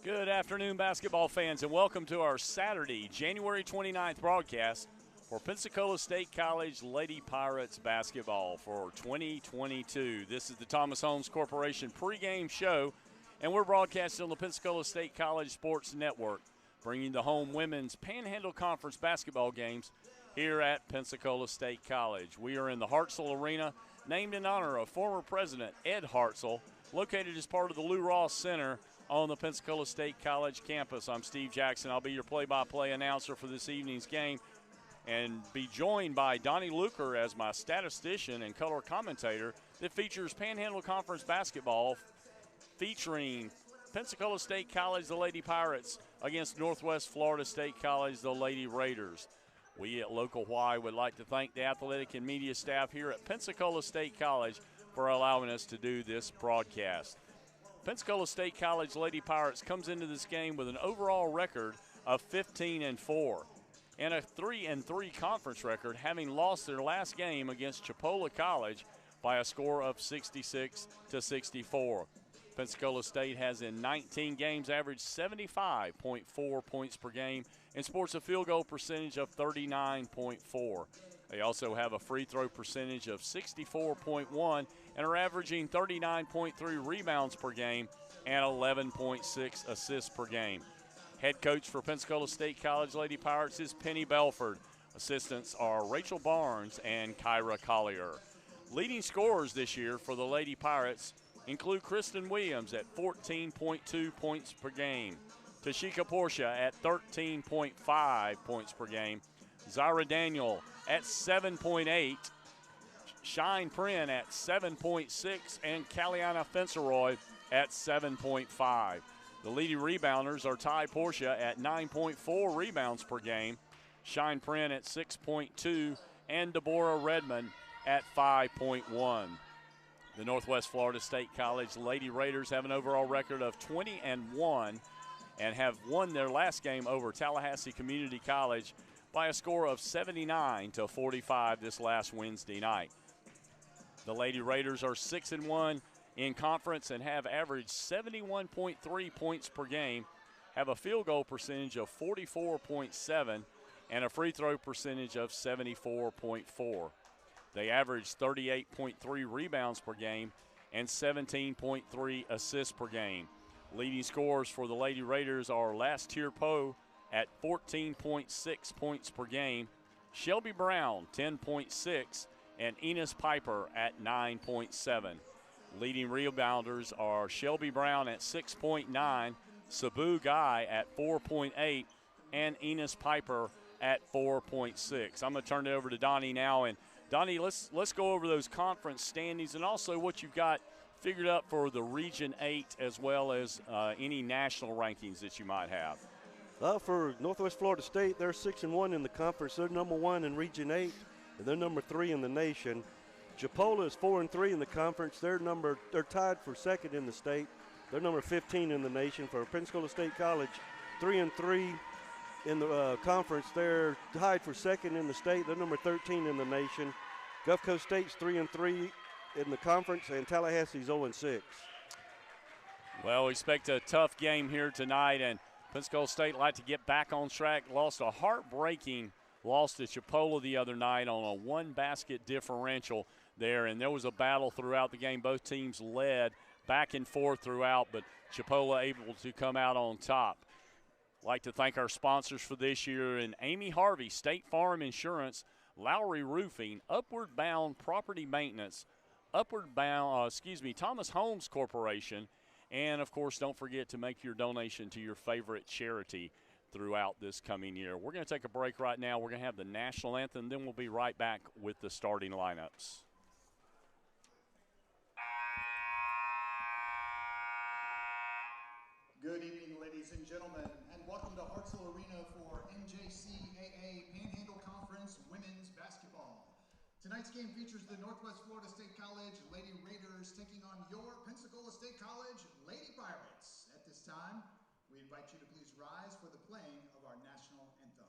Good afternoon, basketball fans, and welcome to our Saturday, January 29th broadcast for Pensacola State College Lady Pirates basketball for 2022. This is the Thomas Holmes Corporation pregame show, and we're broadcasting on the Pensacola State College Sports Network, bringing the home women's Panhandle Conference basketball games here at Pensacola State College. We are in the Hartzell Arena, named in honor of former President Ed Hartzell, located as part of the Lou Ross Center on the Pensacola State College campus. I'm Steve Jackson. I'll be your play-by-play announcer for this evening's game and be joined by Donnie Luker as my statistician and color commentator that features Panhandle Conference basketball featuring Pensacola State College, the Lady Pirates, against Northwest Florida State College, the Lady Raiders. We at Local Y would like to thank the athletic and media staff here at Pensacola State College for allowing us to do this broadcast. Pensacola State College Lady Pirates comes into this game with an overall record of 15-4 and a 3-3 conference record, having lost their last game against Chipola College by a score of 66-64. Pensacola State has in 19 games averaged 75.4 points per game and sports a field goal percentage of 39.4. They also have a free throw percentage of 64.1 and are averaging 39.3 rebounds per game and 11.6 assists per game. Head coach for Pensacola State College Lady Pirates is Penny Belford. Assistants are Rachel Barnes and Kyra Collier. Leading scorers this year for the Lady Pirates include Kristen Williams at 14.2 points per game, Tashika Portia at 13.5 points per game, Zyra Daniel at 7.8, Shine Prin at 7.6, and Caliana Fenceroy at 7.5. The leading rebounders are Ty Portia at 9.4 rebounds per game, Shine Prin at 6.2, and Deborah Redmond at 5.1. The Northwest Florida State College Lady Raiders have an overall record of 20-1 and have won their last game over Tallahassee Community College by a score of 79-45 this last Wednesday night. The Lady Raiders are 6-1 in conference and have averaged 71.3 points per game, have a field goal percentage of 44.7, and a free throw percentage of 74.4. They average 38.3 rebounds per game and 17.3 assists per game. Leading scorers for the Lady Raiders are Lastier Poe at 14.6 points per game, Shelby Brown 10.6, and Enos Piper at 9.7. Leading rebounders are Shelby Brown at 6.9, Sabu Guy at 4.8, and Enos Piper at 4.6. I'm going to turn it over to Donnie now, and Donnie, let's go over those conference standings and also what you've got figured up for the Region 8 as well as any national rankings that you might have. For Northwest Florida State, they're 6-1 in the conference. They're number 1 in Region 8, and they're number 3 in the nation. Chipola is 4-3 in the conference. They're tied for second in the state. They're number 15 in the nation. For Pensacola State College, 3-3 in the conference. They're tied for second in the state. They're number 13 in the nation. Gulf Coast State's 3-3 in the conference, and Tallahassee's 0-6. Well, we expect a tough game here tonight, and Pensacola State like to get back on track. Lost a heartbreaking loss to Chipola the other night on a one-basket differential there, and there was a battle throughout the game. Both teams led back and forth throughout, but Chipola able to come out on top. Like to thank our sponsors for this year, and Amy Harvey, State Farm Insurance, Lowry Roofing, Upward Bound Property Maintenance, Thomas Holmes Corporation, and, of course, don't forget to make your donation to your favorite charity throughout this coming year. We're going to take a break right now. We're going to have the national anthem, then we'll be right back with the starting lineups. Ladies and gentlemen, and welcome to Hartselle Arena for NJCAA Panhandle Conference Women's Basketball. Tonight's game features the Northwest Florida State College Lady Raiders taking on your Pensacola State College Lady Pirates. At this time, we invite you to please rise for the playing of our national anthem.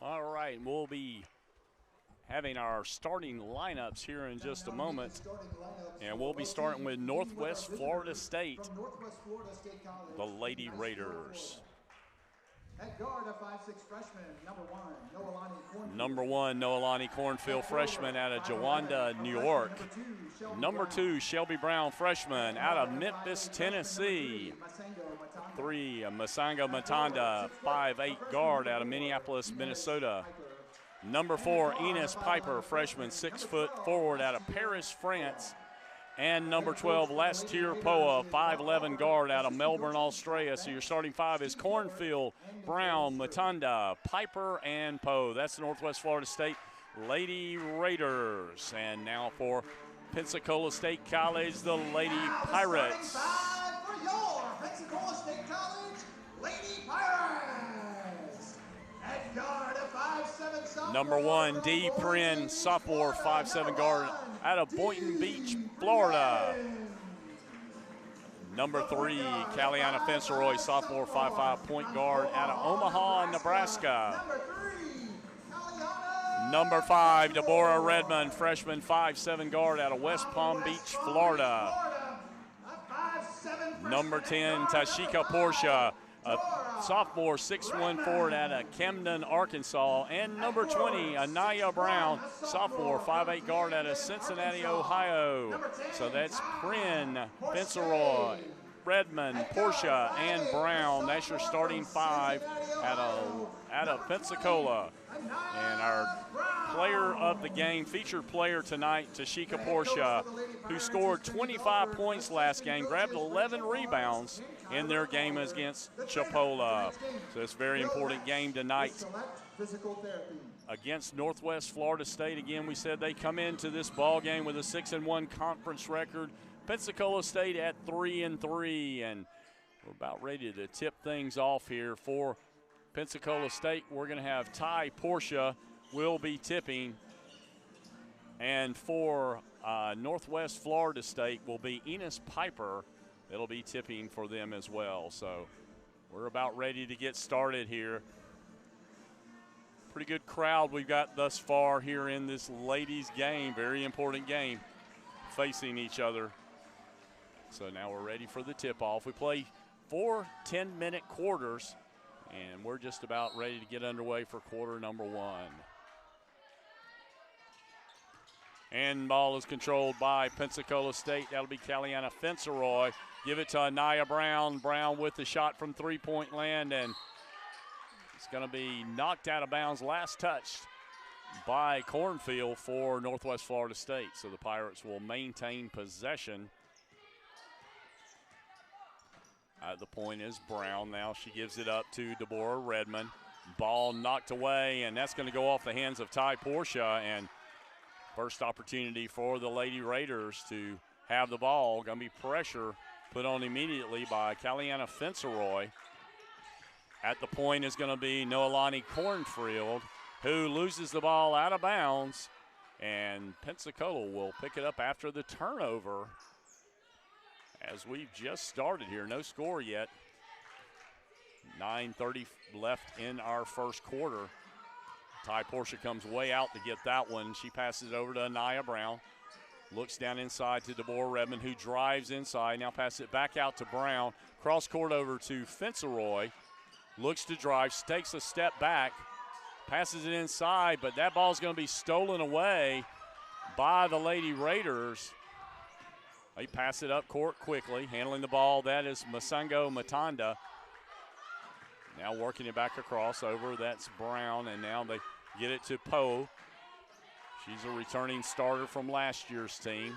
All right, we'll be having our starting lineups here in just a moment. And we'll be starting with Northwest Florida State, the Lady Raiders. At guard, a 5'6" freshman, number one, Noelani Cornfield, freshman out of Jawanda, New York. Number two, Shelby Brown, freshman out of Memphis, Tennessee. 3, Masango Matanda, 5'8" guard out of Minneapolis, Minnesota. Number 4, Enos Piper, freshman, 6 foot forward out of Paris, France. And number 12, Lastier Poa, 5'11" guard out of Melbourne, Australia. So your starting five is Cornfield, Brown, Matanda, Piper, and Poe. That's the Northwest Florida State Lady Raiders. And now for Pensacola State College, the Lady Pirates. For your Pensacola State College Lady Pirates. At guard, a 5'7" sophomore. Number 1, Dee Prin, sophomore, 5'7" guard out of Boynton Beach, Florida. Number 3, Caliana Fenceroy, sophomore, 5'5" point guard out of Omaha, Nebraska. Number 5, Deborah Redmond, freshman, 5'7" guard out of West Palm Beach, Florida. Number 10, Tashika Portia, a sophomore, 6'1" forward out of Camden, Arkansas. And number 20, Anaya Brown, sophomore, 5'8" guard out of Cincinnati, Ohio. So that's Prin, Fenceroy, Redmond, Portia, and Brown. That's your starting five out of Pensacola. And our player of the game, featured player tonight, Tashika Portia, who scored 25 points last game, grabbed 11 rebounds in their game against Chipola. So it's a very important game tonight against Northwest Florida State. Again, we said they come into this ball game with a 6-1 conference record. Pensacola State at 3-3, and we're about ready to tip things off here for Pensacola State. We're going to have Ty Portia will be tipping, and for Northwest Florida State will be Enos Piper. It'll be tipping for them as well. So we're about ready to get started here. Pretty good crowd we've got thus far here in this ladies game. Very important game, facing each other. So now we're ready for the tip-off. We play 4 10-minute quarters, and we're just about ready to get underway for quarter number 1. And ball is controlled by Pensacola State. That'll be Caliana Fenceroy. Give it to Anaya Brown. Brown with the shot from three-point land, and it's going to be knocked out of bounds. Last touched by Cornfield for Northwest Florida State. So the Pirates will maintain possession. The point is Brown now. She gives it up to Deborah Redmond. Ball knocked away, and that's going to go off the hands of Ty Portia. And first opportunity for the Lady Raiders to have the ball. Going to be pressure put on immediately by Caliana Fenceroy. At the point is going to be Noelani Cornfield, who loses the ball out of bounds. And Pensacola will pick it up after the turnover. As we've just started here, no score yet. 9:30 left in our first quarter. Ty Portia comes way out to get that one. She passes it over to Anaya Brown. Looks down inside to Deborah Redmond, who drives inside. Now passes it back out to Brown. Cross court over to Fenceroy. Looks to drive, takes a step back, passes it inside, but that ball's going to be stolen away by the Lady Raiders. They pass it up court quickly. Handling the ball, that is Masango Matanda. Now working it back across over, that's Brown, and now they get it to Poe. She's a returning starter from last year's team.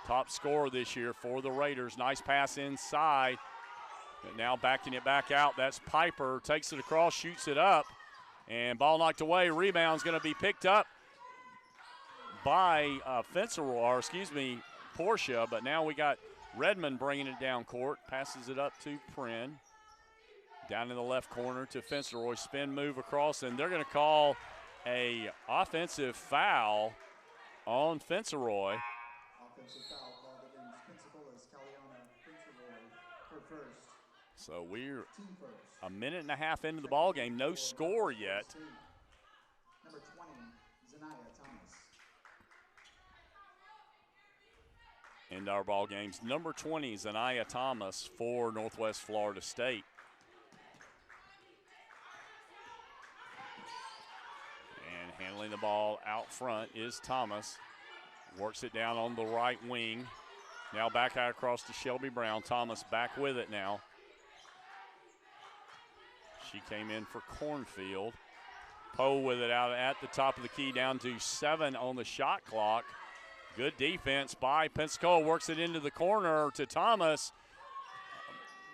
Top scorer this year for the Raiders. Nice pass inside. But now backing it back out, that's Piper. Takes it across, shoots it up, and ball knocked away. Rebound's going to be picked up by Portia, but now we got Redmond bringing it down court. Passes it up to Prin. Down in the left corner to Fenceroy. Spin move across, and they're going to call a offensive foul on Fenceroy. Offensive foul called against Pensacola's Caliana Fenceroy, her first. So we're Team first. a minute and a half into the ball game. No score yet. Number 20, Zanaya Thomas. In our ball games, number 20, Zanaya Thomas for Northwest Florida State. And handling the ball out front is Thomas. Works it down on the right wing. Now back out across to Shelby Brown. Thomas back with it now. She came in for Cornfield. Poe with it out at the top of the key, down to 7 on the shot clock. Good defense by Pensacola. Works it into the corner to Thomas.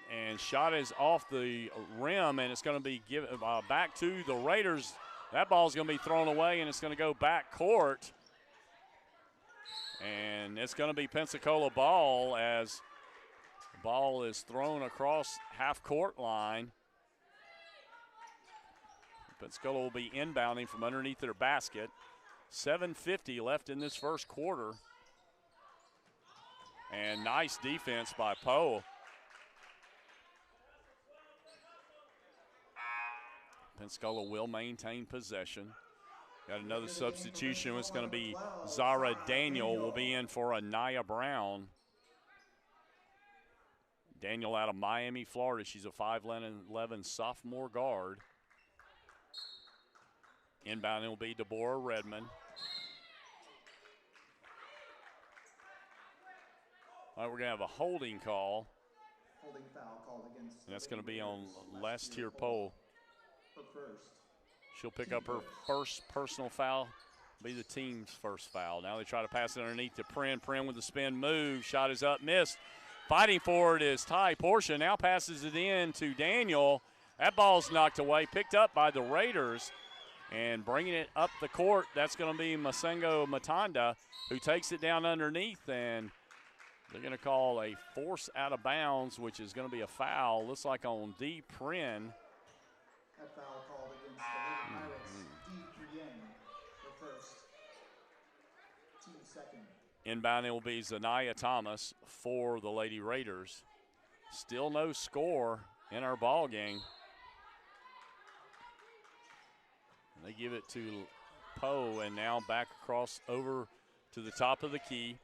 And shot is off the rim, and it's going to be given back to the Raiders. That ball is going to be thrown away, and it's going to go back court. And it's going to be Pensacola ball as the ball is thrown across half court line. Pensacola will be inbounding from underneath their basket. 7:50 left in this first quarter. And nice defense by Poe. Pensacola will maintain possession. Got another substitution. It's going to be Zara Daniel will be in for Anaya Brown. Daniel out of Miami, Florida. She's a 5'11" sophomore guard. Inbounding will be Deborah Redmond. All right, we're going to have a holding call. Holding foul called against. And that's going to be on Lestier Poe. Her first. She'll pick up her first personal foul, be the team's first foul. Now they try to pass it underneath to Prin. Prin with the spin move. Shot is up, missed. Fighting for it is Ty Portia. Now passes it in to Daniel. That ball's knocked away, picked up by the Raiders. And bringing it up the court, that's going to be Masengo Matanda, who takes it down underneath, and they're going to call a force out of bounds, which is going to be a foul. Looks like on D. Prin. That foul called against the Lady Pirates. D. Prien, the first. Team second. Inbounding will be Zanaya Thomas for the Lady Raiders. Still no score in our ball game. They give it to Poe, and now back across over to the top of the key.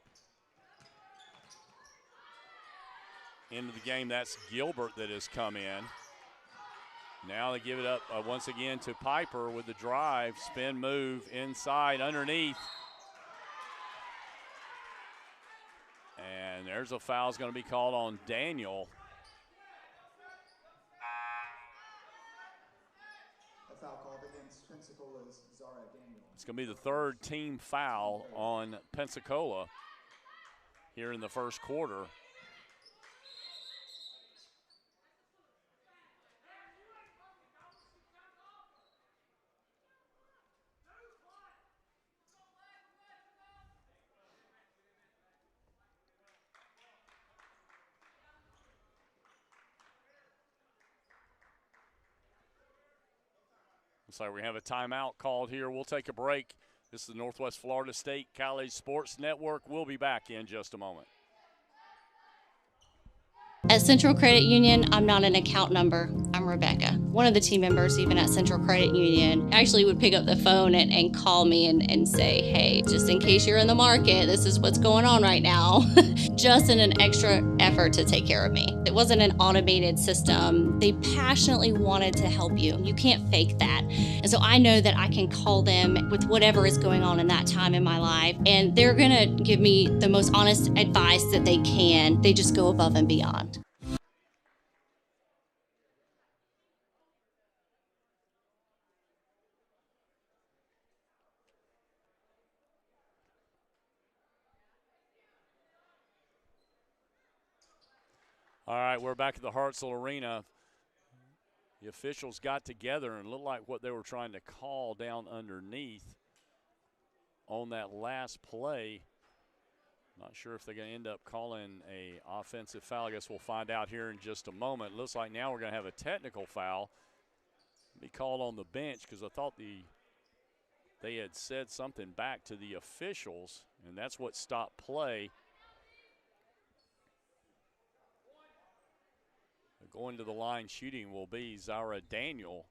into the game. That's Gilbert that has come in. Now they give it up once again to Piper with the drive, spin move inside underneath. And there's a foul is going to be called on Daniel. A foul called against Pensacola's Zara Daniel. It's going to be the third team foul on Pensacola here in the first quarter. Looks like we have a timeout called here. We'll take a break. This is the Northwest Florida State College Sports Network. We'll be back in just a moment. At Central Credit Union, I'm not an account number. I'm Rebecca. One of the team members, even at Central Credit Union, actually would pick up the phone and call me and say, hey, just in case you're in the market, this is what's going on right now. Just in an extra effort to take care of me. It wasn't an automated system. They passionately wanted to help you. You can't fake that. And so I know that I can call them with whatever is going on in that time in my life, and they're gonna give me the most honest advice that they can. They just go above and beyond. All right, we're back at the Hartselle Arena. The officials got together and looked like what they were trying to call down underneath on that last play. Not sure if they're going to end up calling a offensive foul. I guess we'll find out here in just a moment. Looks like now we're going to have a technical foul be called on the bench, because I thought they had said something back to the officials, and that's what stopped play. Going to the line shooting will be Zara Daniel.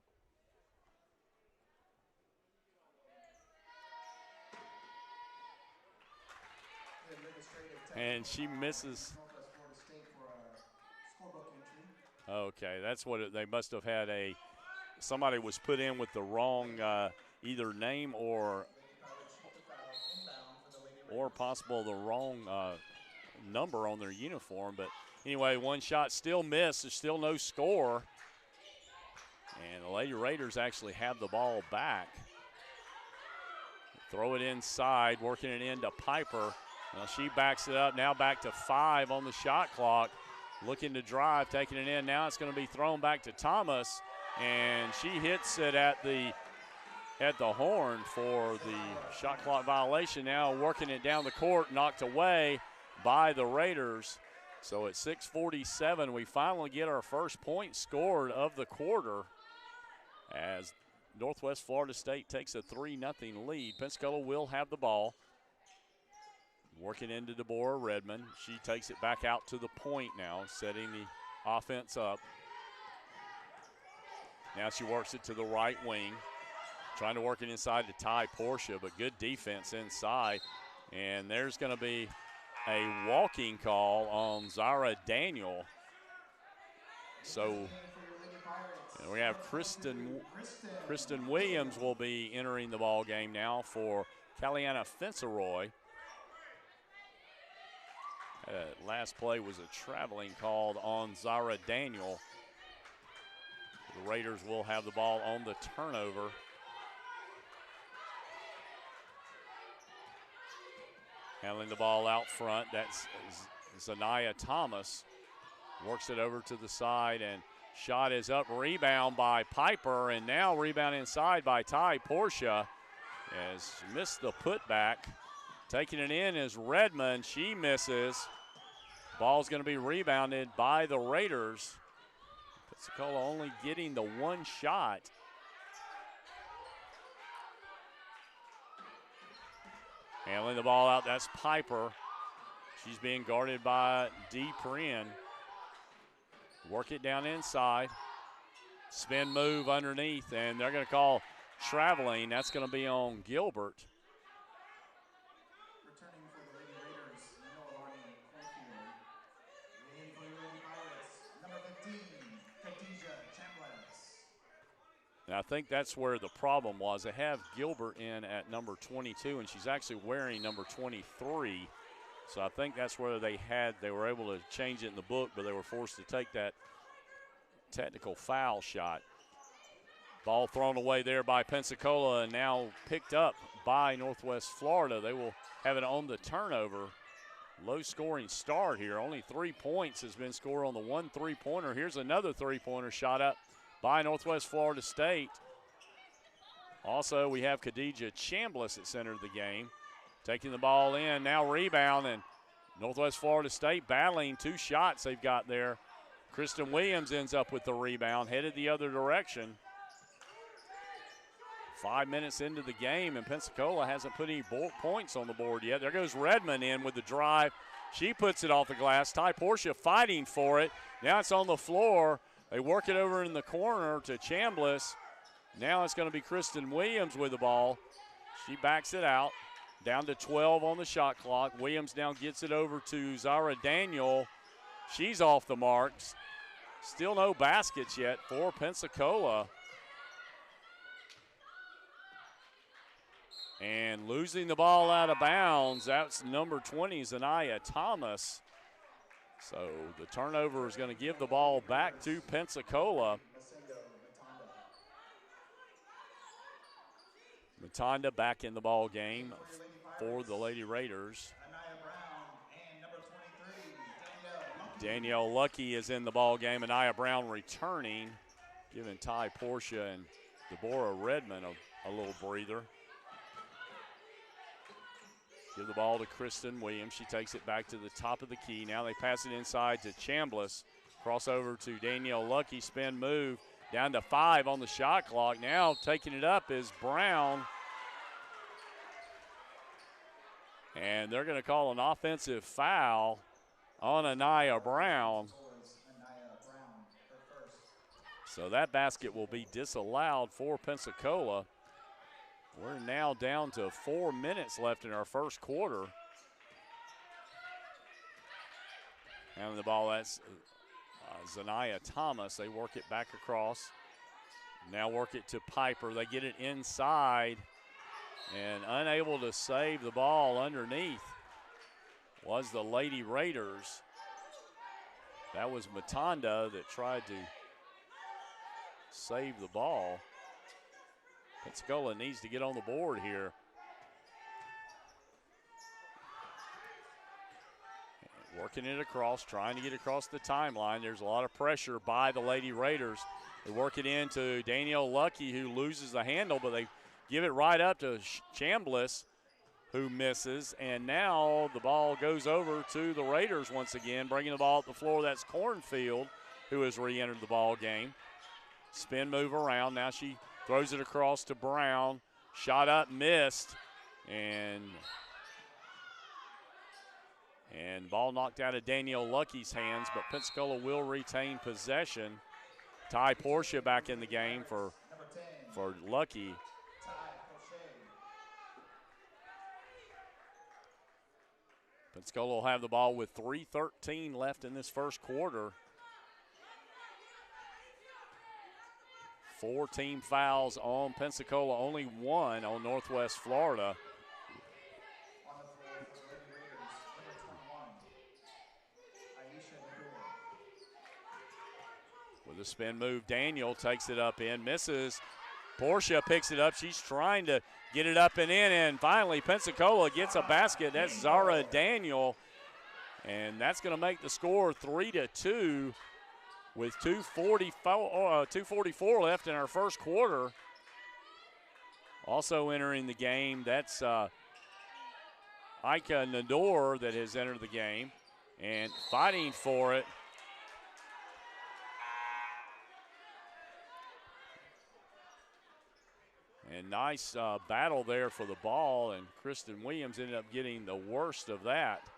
And she misses. Okay, that's what they must have had somebody was put in with the wrong either name or possible the wrong number on their uniform. But anyway, one shot still missed. There's still no score. And the Lady Raiders actually have the ball back. Throw it inside, working it into Piper. Now she backs it up, now back to 5 on the shot clock. Looking to drive, taking it in. Now it's going to be thrown back to Thomas, and she hits it at the horn for the shot clock violation. Now working it down the court, knocked away by the Raiders. So at 6:47, we finally get our first point scored of the quarter as Northwest Florida State takes a 3-0 lead. Pensacola will have the ball. Working into Deborah Redmond. She takes it back out to the point now, setting the offense up. Now she works it to the right wing. Trying to work it inside to Ty Portia, but good defense inside. And there's going to be a walking call on Zara Daniel. So we have Kristen Williams will be entering the ball game now for Caliana Fenceroy. Last play was a traveling called on Zara Daniel. The Raiders will have the ball on the turnover. Handling the ball out front, that's Zanaya Thomas. Works it over to the side, and shot is up. Rebound by Piper, and now rebound inside by Ty Portia. Has missed the putback. Taking it in is Redmond. She misses. Ball's going to be rebounded by the Raiders. Pensacola only getting the one shot. Handling the ball out, that's Piper. She's being guarded by Dee Prin. Work it down inside. Spin move underneath, and they're going to call traveling. That's going to be on Gilbert. And I think that's where the problem was. They have Gilbert in at number 22, and she's actually wearing number 23. So I think that's where they were able to change it in the book, but they were forced to take that technical foul shot. Ball thrown away there by Pensacola and now picked up by Northwest Florida. They will have it on the turnover. Low scoring start here. Only 3 points has been scored on the one three-pointer. Here's another three-pointer shot up by Northwest Florida State. Also, we have Khadijah Chambliss at center of the game. Taking the ball in, now rebound, and Northwest Florida State battling 2 shots they've got there. Kristen Williams ends up with the rebound, headed the other direction. 5 minutes into the game, and Pensacola hasn't put any points on the board yet. There goes Redmond in with the drive. She puts it off the glass. Ty Portia fighting for it. Now it's on the floor. They work it over in the corner to Chambliss. Now it's going to be Kristen Williams with the ball. She backs it out. Down to 12 on the shot clock. Williams now gets it over to Zara Daniel. She's off the marks. Still no baskets yet for Pensacola. And losing the ball out of bounds, that's number 20, Zanaya Thomas. So the turnover is going to give the ball back to Pensacola. Matonda back in the ball game for the Lady Raiders. Danielle Lucky is in the ball game. Anaya Brown returning, giving Ty Portia and Deborah Redmond a little breather. Give the ball to Kristen Williams. She takes it back to the top of the key. Now they pass it inside to Chambliss. Crossover to Danielle Lucky. Spin move down to 5 on the shot clock. Now taking it up is Brown. And they're going to call an offensive foul on Anaya Brown. So that basket will be disallowed for Pensacola. We're now down to 4 minutes left in our first quarter. And the ball, that's Zanaya Thomas. They work it back across. Now work it to Piper. They get it inside and unable to save the ball underneath was the Lady Raiders. That was Matonda that tried to save the ball. Pensacola needs to get on the board here. Working it across, trying to get across the timeline. There's a lot of pressure by the Lady Raiders. They work it into Danielle Lucky, who loses the handle, but they give it right up to Chambliss, who misses. And now the ball goes over to the Raiders once again, bringing the ball up the floor. That's Cornfield, who has re-entered the ball game. Spin move around. Now she throws it across to Brown. Shot up, missed. And ball knocked out of Danielle Lucky's hands, but Pensacola will retain possession. Ty Portia back in the game for Lucky. Pensacola will have the ball with 3:13 left in this first quarter. 4 team fouls on Pensacola, only 1 on Northwest Florida. With a spin move, Daniel takes it up in, misses. Portia picks it up. She's trying to get it up and in, and finally Pensacola gets a basket. That's Zara Daniel, and that's going to make the score 3-2 with 2:44 left in our first quarter. Also entering the game, that's Ika Nador that has entered the game and fighting for it. And nice battle there for the ball, and Kristen Williams ended up getting the worst of that.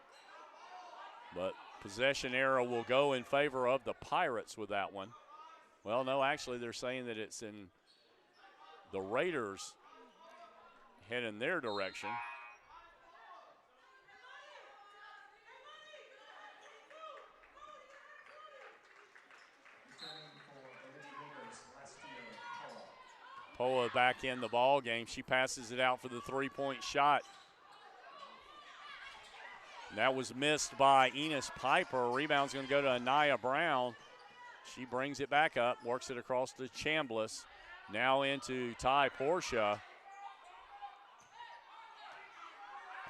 But possession error will go in favor of the Pirates with that one. Well, no, actually they're saying that it's in the Raiders head in their direction. Poa back in the ball game. She passes it out for the three-point shot. That was missed by Enos Piper. Rebound's going to go to Anaya Brown. She brings it back up, works it across to Chambliss. Now into Ty Portia.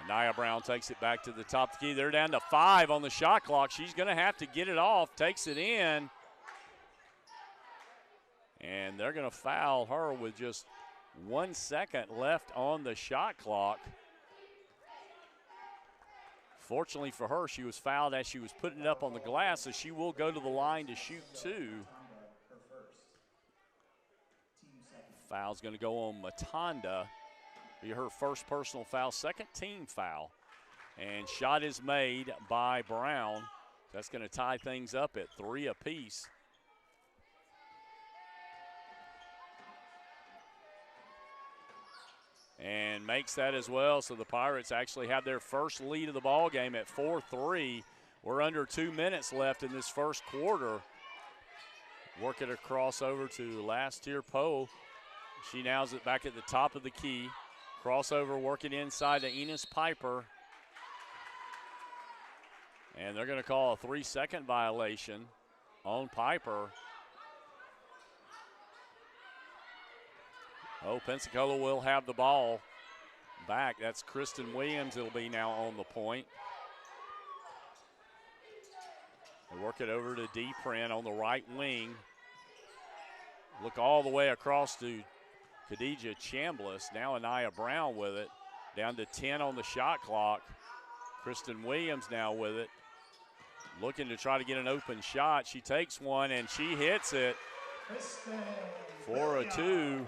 Anaya Brown takes it back to the top of the key. They're down to 5 on the shot clock. She's going to have to get it off, takes it in. And they're going to foul her with just 1 second left on the shot clock. Fortunately for her, she was fouled as she was putting it up on the glass, so she will go to the line to shoot 2. Foul's going to go on Matanda. Be her first personal foul, second team foul. And shot is made by Brown. That's going to tie things up at 3 apiece. And makes that as well, so the Pirates actually have their first lead of the ball game at 4-3. We're under 2 minutes left in this first quarter. Work it across over to last tier Poe. She now's it back at the top of the key. Crossover working inside to Enos Piper. And they're going to call a 3-second violation on Piper. Oh, Pensacola will have the ball back. That's Kristen Williams. It'll be now on the point. They work it over to D-Print on the right wing. Look all the way across to Khadijah Chambliss. Now Anaya Brown with it. Down to 10 on the shot clock. Kristen Williams now with it. Looking to try to get an open shot. She takes one and she hits it for a 2.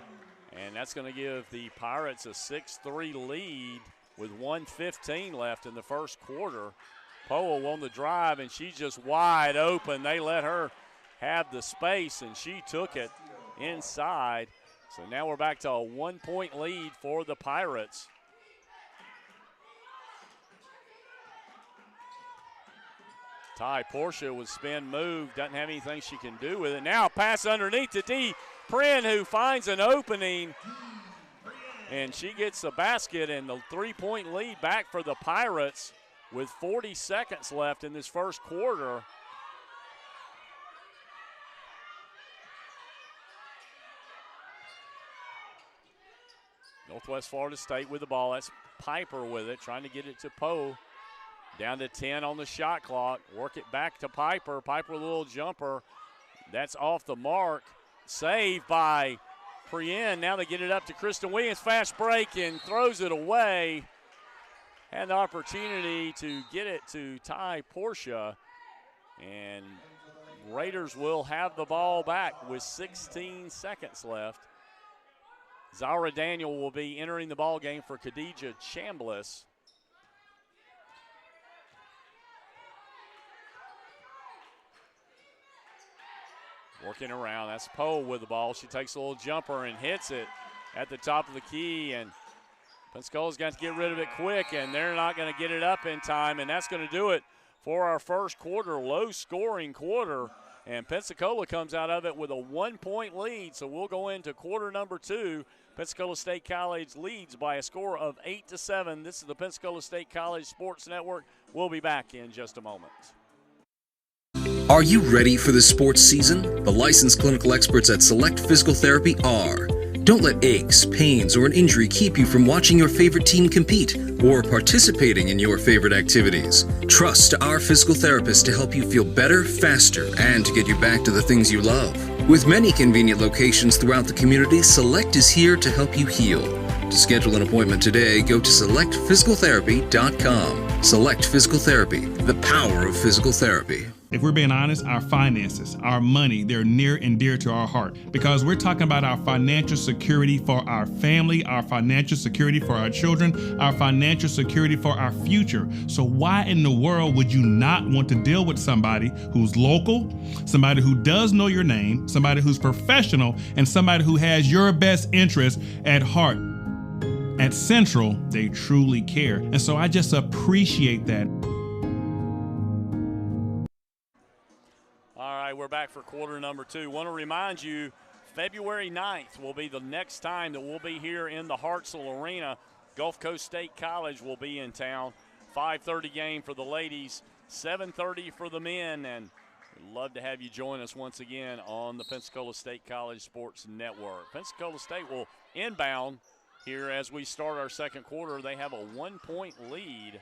And that's going to give the Pirates a 6-3 lead with 1:15 left in the first quarter. Poa on the drive, and she's just wide open. They let her have the space, and she took it inside. So now we're back to a 1-point lead for the Pirates. Ty Portia with spin move, doesn't have anything she can do with it. Now pass underneath to D. Prin, who finds an opening, and she gets a basket and the 3-point lead back for the Pirates with 40 seconds left in this first quarter. Northwest Florida State with the ball. That's Piper with it, trying to get it to Poe. Down to 10 on the shot clock. Work it back to Piper. Piper with a little jumper. That's off the mark. Saved by Prien. Now they get it up to Kristen Williams. Fast break and throws it away. Had the opportunity to get it to Ty Portia. And Raiders will have the ball back with 16 seconds left. Zara Daniel will be entering the ball game for Khadijah Chambliss. Working around, that's Poe with the ball. She takes a little jumper and hits it at the top of the key, and Pensacola's got to get rid of it quick, and they're not going to get it up in time, and that's going to do it for our first quarter, low-scoring quarter, and Pensacola comes out of it with a 1-point lead, so we'll go into quarter number 2. Pensacola State College leads by a score of 8-7. This is the Pensacola State College Sports Network. We'll be back in just a moment. Are you ready for the sports season? The licensed clinical experts at Select Physical Therapy are. Don't let aches, pains, or an injury keep you from watching your favorite team compete or participating in your favorite activities. Trust our physical therapists to help you feel better, faster, and to get you back to the things you love. With many convenient locations throughout the community, Select is here to help you heal. To schedule an appointment today, go to selectphysicaltherapy.com. Select Physical Therapy, the power of physical therapy. If we're being honest, our finances, our money, they're near and dear to our heart because we're talking about our financial security for our family, our financial security for our children, our financial security for our future. So why in the world would you not want to deal with somebody who's local, somebody who does know your name, somebody who's professional, and somebody who has your best interest at heart? At Central, they truly care. And so I just appreciate that. All right, we're back for quarter number 2. Want to remind you, February 9th will be the next time that we'll be here in the Hartselle Arena. Gulf Coast State College will be in town. 5:30 game for the ladies, 7:30 for the men, and we'd love to have you join us once again on the Pensacola State College Sports Network. Pensacola State will inbound here as we start our second quarter. They have a 1-point lead.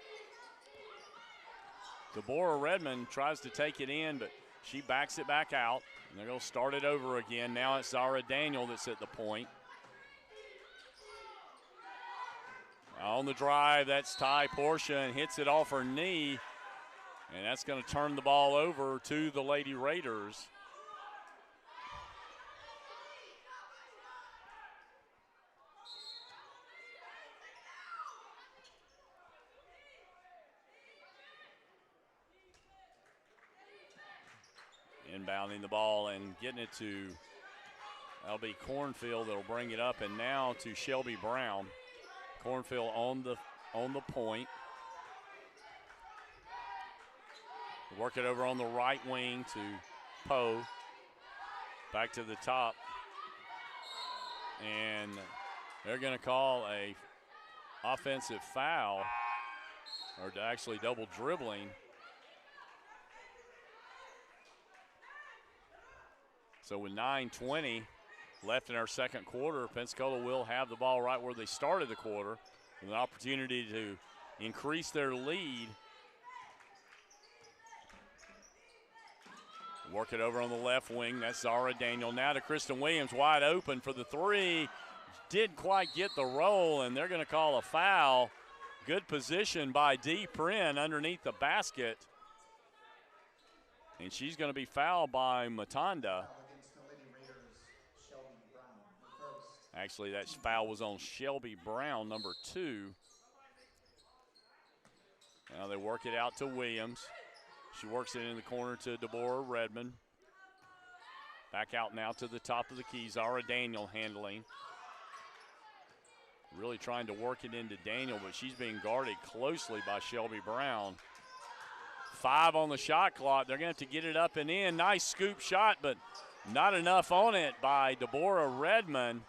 Deborah Redmond tries to take it in, but she backs it back out. And they're going to start it over again. Now it's Zara Daniel that's at the point. On the drive, that's Ty Portia, and hits it off her knee. And that's going to turn the ball over to the Lady Raiders. Inbounding the ball and getting it to, that'll be Cornfield that'll bring it up, and now to Shelby Brown. Cornfield on the point. Work it over on the right wing to Poe. Back to the top. And they're going to call a offensive foul, or actually double dribbling. So with 9:20 left in our second quarter, Pensacola will have the ball right where they started the quarter, with an opportunity to increase their lead. Work it over on the left wing. That's Zara Daniel. Now to Kristen Williams, wide open for the three. Didn't quite get the roll, and they're going to call a foul. Good position by Dee Prin underneath the basket. And she's going to be fouled by Matanda. Actually, that foul was on Shelby Brown, number 2. Now they work it out to Williams. She works it in the corner to Deborah Redmond. Back out now to the top of the key. Zara Daniel handling. Really trying to work it into Daniel, but she's being guarded closely by Shelby Brown. 5 on the shot clock. They're going to have to get it up and in. Nice scoop shot, but not enough on it by Deborah Redmond.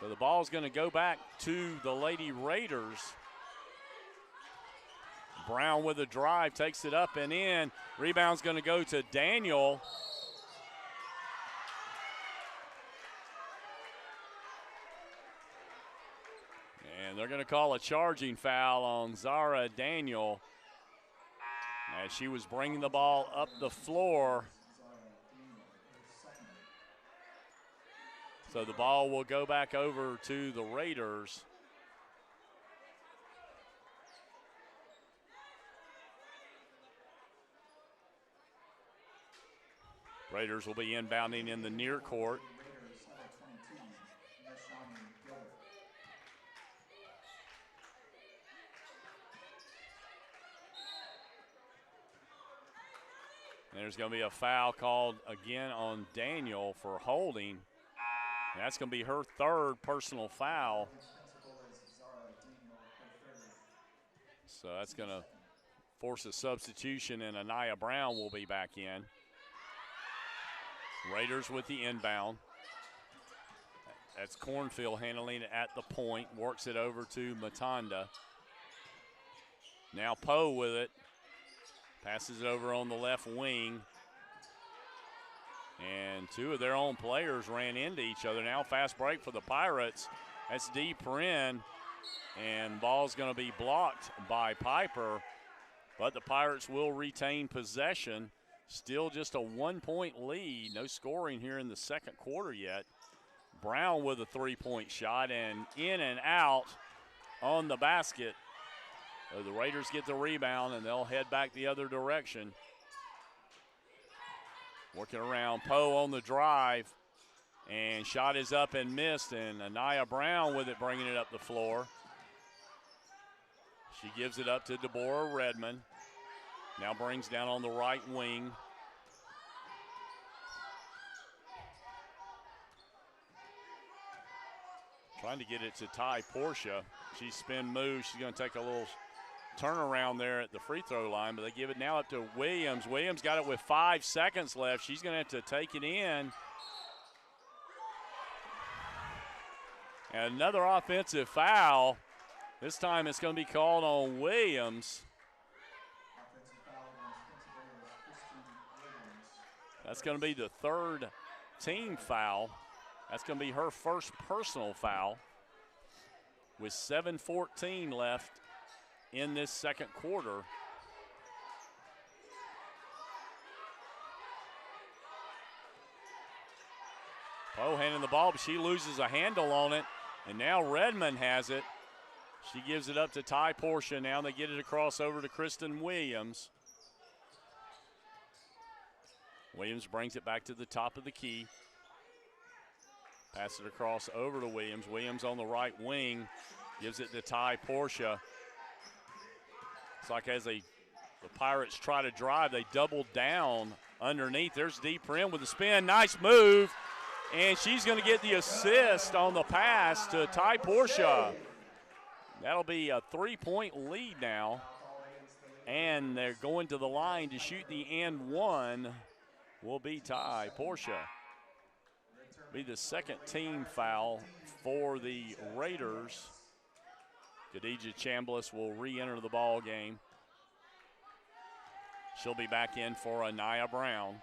So the ball's going to go back to the Lady Raiders. Brown with a drive, takes it up and in. Rebound's going to go to Daniel. And they're going to call a charging foul on Zara Daniel as she was bringing the ball up the floor. So the ball will go back over to the Raiders. Raiders will be inbounding in the near court. And there's going to be a foul called again on Daniel for holding. That's going to be her 3rd personal foul. So that's going to force a substitution, and Anaya Brown will be back in. Raiders with the inbound. That's Cornfield handling it at the point. Works it over to Matanda. Now Poe with it. Passes it over on the left wing. And 2 of their own players ran into each other. Now fast break for the Pirates. That's Dee Prin. And ball's going to be blocked by Piper. But the Pirates will retain possession. Still just a 1-point lead. No scoring here in the second quarter yet. Brown with a 3-point shot, and in and out on the basket. So the Raiders get the rebound, and they'll head back the other direction. Working around, Poe on the drive, and shot is up and missed, and Anaya Brown with it, bringing it up the floor. She gives it up to Deborah Redmond. Now brings down on the right wing. Trying to get it to Ty Portia. She spin moves. She's going to take a little turnaround there at the free throw line, but they give it now up to Williams. Williams got it with 5 seconds left. She's going to have to take it in. And another offensive foul. This time it's going to be called on Williams. That's going to be the third team foul. That's going to be her first personal foul with 7:14 left in this second quarter. Poe handing the ball, but she loses a handle on it, and now Redmond has it. She gives it up to Ty Portia. Now they get it across over to Kristen Williams. Williams brings it back to the top of the key. Pass it across over to Williams. Williams on the right wing gives it to Ty Portia. It's like as the Pirates try to drive, they double down underneath. There's Dee Prim with the spin. Nice move. And she's going to get the assist on the pass to Ty Portia. That'll be a 3-point lead now. And they're going to the line to shoot the and one. Will be Ty Portia. Be the second team foul for the Raiders. Khadijah Chambliss will re-enter the ball game. She'll be back in for Anaya Brown.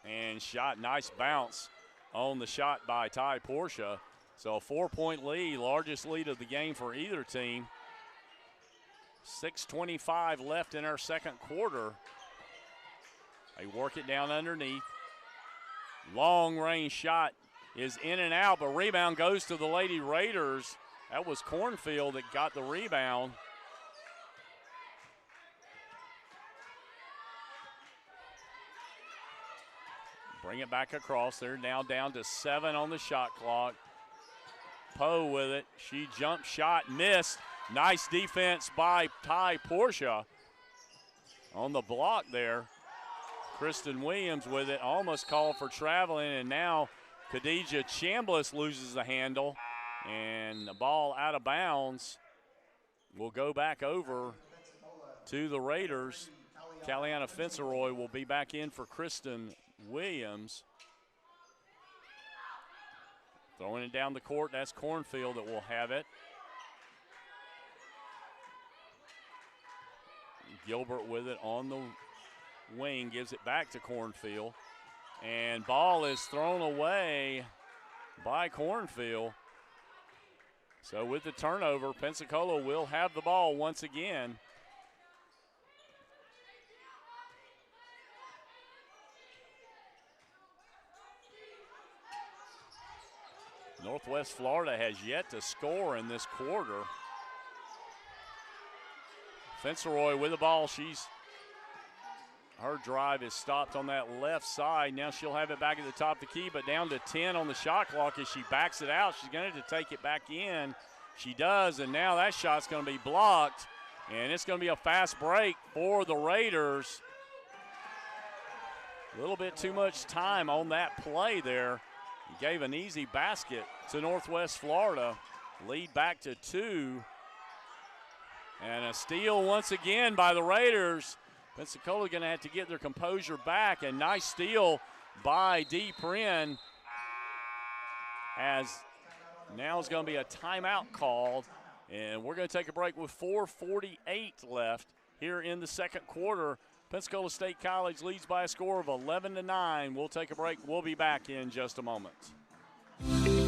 And shot, nice bounce on the shot by Ty Portia. So a 4-point lead, largest lead of the game for either team. 6:25 left in our second quarter. They work it down underneath. Long range shot is in and out, but rebound goes to the Lady Raiders. That was Cornfield that got the rebound. Bring it back across. They're now down to 7 on the shot clock. Poe with it. She jump shot, missed. Nice defense by Ty Portia on the block there. Kristen Williams with it, almost called for traveling, and now Khadijah Chambliss loses the handle, and the ball out of bounds will go back over to the Raiders. Caliana Finceroy will be back in for Kristen Williams. Throwing it down the court, that's Cornfield that will have it. Gilbert with it on the wing, gives it back to Cornfield. And ball is thrown away by Cornfield. So with the turnover, Pensacola will have the ball once again. Northwest Florida has yet to score in this quarter. Finceroy with the ball. Her drive is stopped on that left side. Now she'll have it back at the top of the key, but down to 10 on the shot clock as she backs it out. She's going to take it back in. She does, and now that shot's going to be blocked, and it's going to be a fast break for the Raiders. A little bit too much time on that play there. Gave an easy basket to Northwest Florida. Lead back to 2. And a steal once again by the Raiders. Pensacola going to have to get their composure back. A nice steal by Dee Prim. As now is going to be a timeout called. And we're going to take a break with 4:48 left here in the second quarter. Pensacola State College leads by a score of 11-9. We'll take a break. We'll be back in just a moment.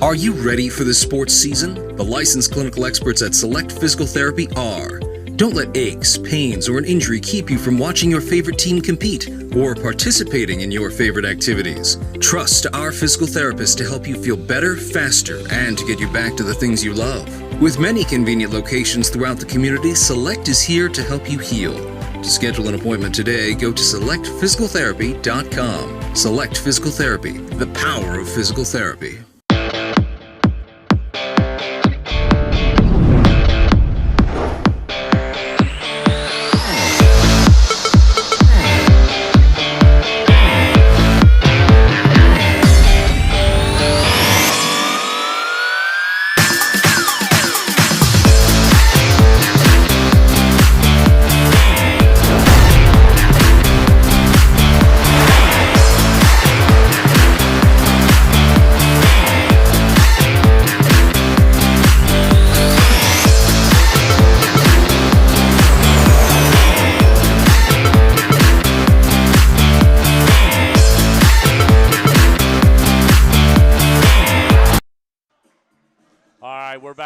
Are you ready for the sports season? The licensed clinical experts at Select Physical Therapy are. Don't let aches, pains, or an injury keep you from watching your favorite team compete or participating in your favorite activities. Trust our physical therapists to help you feel better, faster, and to get you back to the things you love. With many convenient locations throughout the community, Select is here to help you heal. To schedule an appointment today, go to selectphysicaltherapy.com. Select Physical Therapy, the power of physical therapy.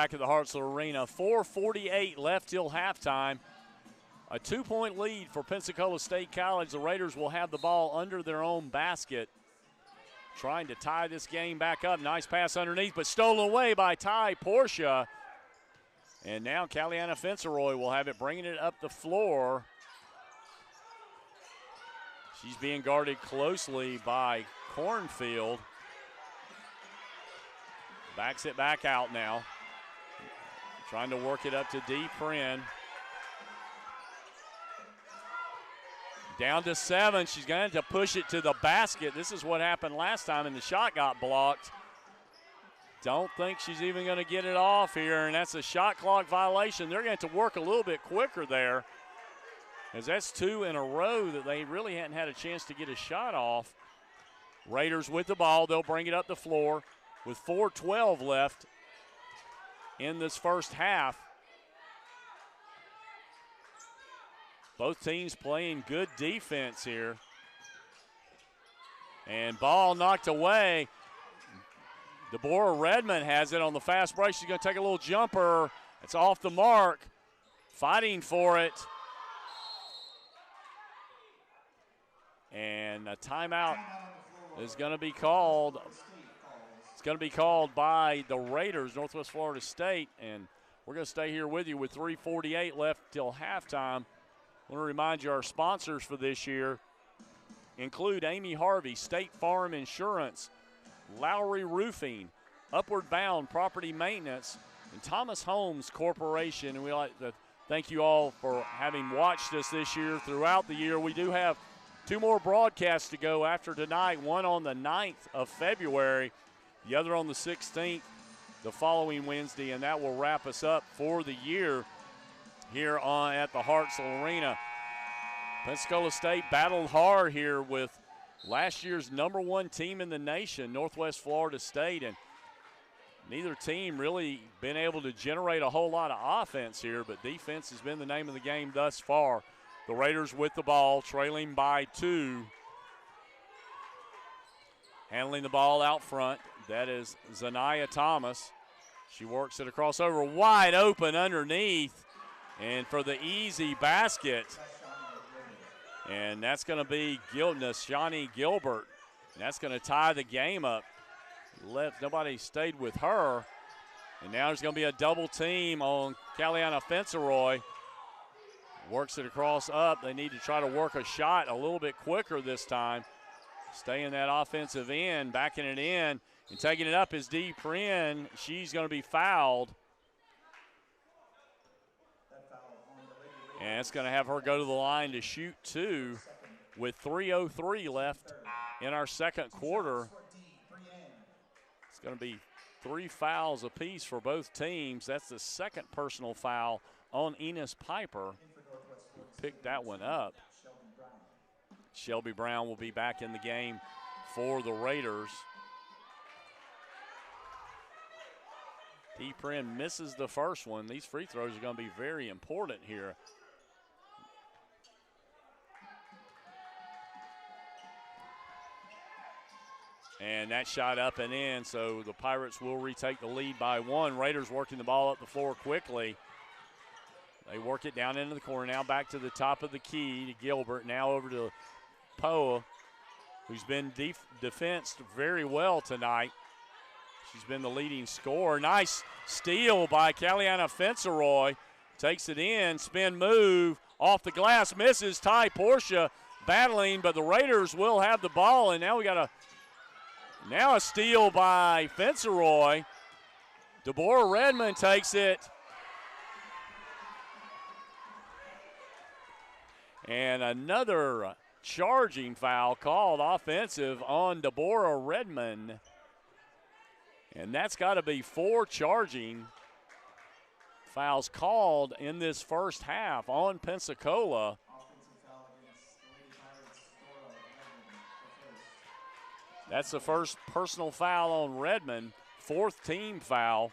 back at the Hartselle Arena. 4:48 left till halftime. A 2-point lead for Pensacola State College. The Raiders will have the ball under their own basket, trying to tie this game back up. Nice pass underneath, but stolen away by Ty Portia. And now Caliana Fenceroy will have it, bringing it up the floor. She's being guarded closely by Cornfield. Backs it back out now. Trying to work it up to D. Prin. Down to 7. She's going to push it to the basket. This is what happened last time, and the shot got blocked. Don't think she's even going to get it off here, and that's a shot clock violation. They're going to have to work a little bit quicker there, as that's 2 in a row that they really hadn't had a chance to get a shot off. Raiders with the ball. They'll bring it up the floor with 4:12 left in this first half. Both teams playing good defense here. And ball knocked away. Deborah Redmond has it on the fast break. She's going to take a little jumper. It's off the mark. Fighting for it. And a timeout is going to be called. It's going to be called by the Raiders, Northwest Florida State. And we're going to stay here with you with 3:48 left till halftime. I want to remind you our sponsors for this year include Amy Harvey, State Farm Insurance, Lowry Roofing, Upward Bound Property Maintenance, and Thomas Homes Corporation. And we'd like to thank you all for having watched us this year throughout the year. We do have 2 more broadcasts to go after tonight, one on the 9th of February, the other on the 16th the following Wednesday, and that will wrap us up for the year here at the Hartselle Arena. Pensacola State battled hard here with last year's #1 team in the nation, Northwest Florida State, and neither team really been able to generate a whole lot of offense here, but defense has been the name of the game thus far. The Raiders with the ball, trailing by 2. Handling the ball out front, that is Zanaya Thomas. She works it across over, wide open underneath. And for the easy basket, and that's going to be Shawnee Gilbert. And that's going to tie the game up. Nobody stayed with her. And now there's going to be a double team on Caliana Fenceroy. Works it across up. They need to try to work a shot a little bit quicker this time. Stay in that offensive end, backing it in, and taking it up is Dee Prin. She's going to be fouled. And it's going to have her go to the line to shoot 2 with 3:03 left in our second quarter. It's going to be 3 fouls apiece for both teams. That's the second personal foul on Enos Piper, who picked that one up. Shelby Brown will be back in the game for the Raiders. Dee Prin misses the first one. These free throws are going to be very important here. And that shot up and in, so the Pirates will retake the lead by 1. Raiders working the ball up the floor quickly. They work it down into the corner. Now back to the top of the key to Gilbert. Now over to Poa, who's been defensed very well tonight. She's been the leading scorer. Nice steal by Caliana Fenceroy. Takes it in, spin move, off the glass, misses. Ty Portia battling, but the Raiders will have the ball, and now we got a steal by Fenceroy. Deborah Redmond takes it. And another charging foul called offensive on Deborah Redmond. And that's got to be 4 charging fouls called in this first half on Pensacola. That's the first personal foul on Redmond, 4th team foul.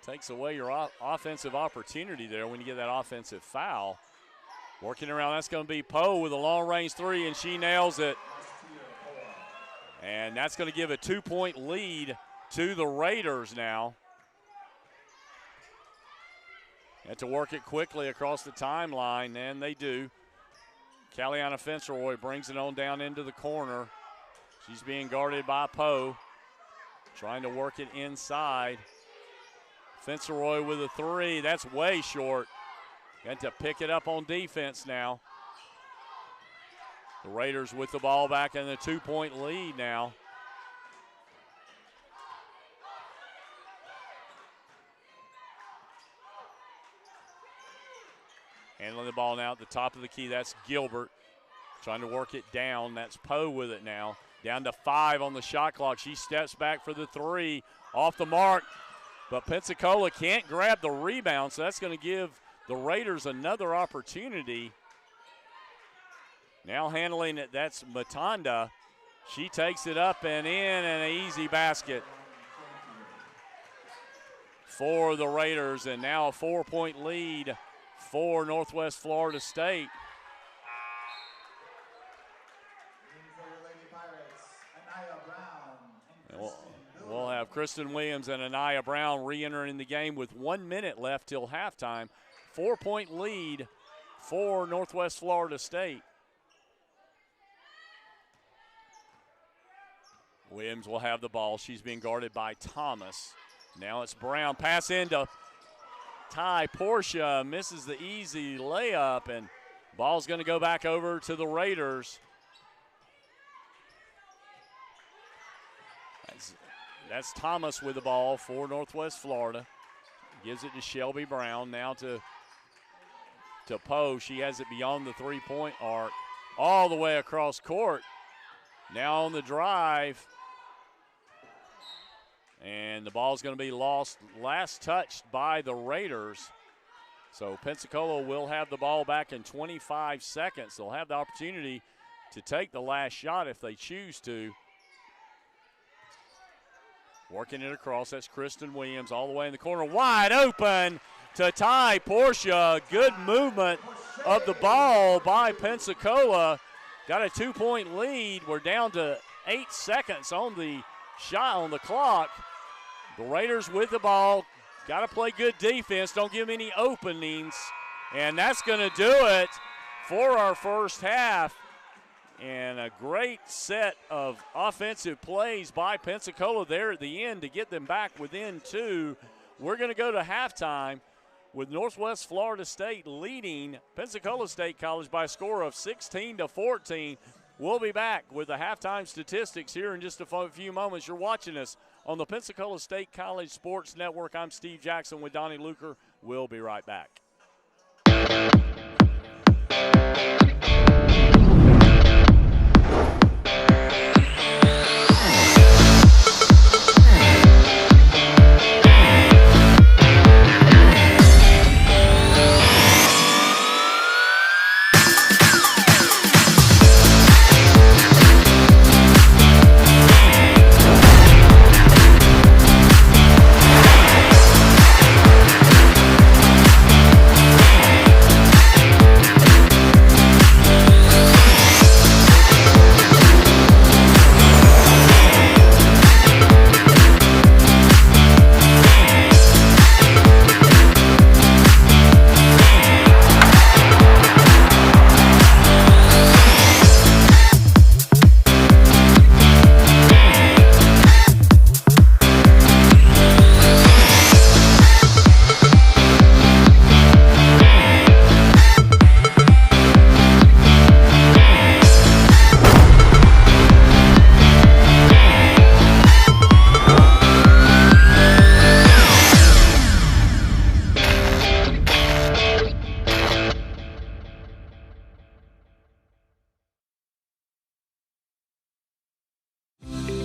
Takes away your offensive opportunity there when you get that offensive foul. Working around, that's going to be Poe with a long-range 3, and she nails it. And that's going to give a 2-point lead to the Raiders now. Had to work it quickly across the timeline, and they do. Caliana Finceroy brings it on down into the corner. She's being guarded by Poe, trying to work it inside. Finceroy with a three. That's way short. Got to pick it up on defense now. The Raiders with the ball back in the 2-point lead now. Handling the ball now at the top of the key. That's Gilbert trying to work it down. That's Poe with it now. Down to 5 on the shot clock. She steps back for the three. Off the mark. But Pensacola can't grab the rebound, so that's going to give the Raiders another opportunity. Now handling it, that's Matanda. She takes it up and in, and an easy basket for the Raiders. And now a 4-point lead for Northwest Florida State. We'll have Kristen Williams and Anaya Brown re-entering the game with 1 minute left till halftime. 4-point lead for Northwest Florida State. Williams will have the ball. She's being guarded by Thomas. Now it's Brown. Pass into Ty Portia. Misses the easy layup, and ball's going to go back over to the Raiders. That's Thomas with the ball for Northwest Florida. Gives it to Shelby Brown. Now to Poe. She has it beyond the three-point arc. All the way across court. Now on the drive. And the ball's going to be lost. Last touched by the Raiders. So Pensacola will have the ball back in 25 seconds. They'll have the opportunity to take the last shot if they choose to. Working it across, that's Kristen Williams all the way in the corner. Wide open to Ty Portia. Good movement of the ball by Pensacola. Got a 2-point lead. We're down to 8 seconds on the shot on the clock. The Raiders with the ball. Got to play good defense. Don't give them any openings. And that's going to do it for our first half. And a great set of offensive plays by Pensacola there at the end to get them back within 2. We're going to go to halftime with Northwest Florida State leading Pensacola State College by a score of 16-14. We'll be back with the halftime statistics here in just a few moments. You're watching us on the Pensacola State College Sports Network. I'm Steve Jackson with Donnie Luker. We'll be right back.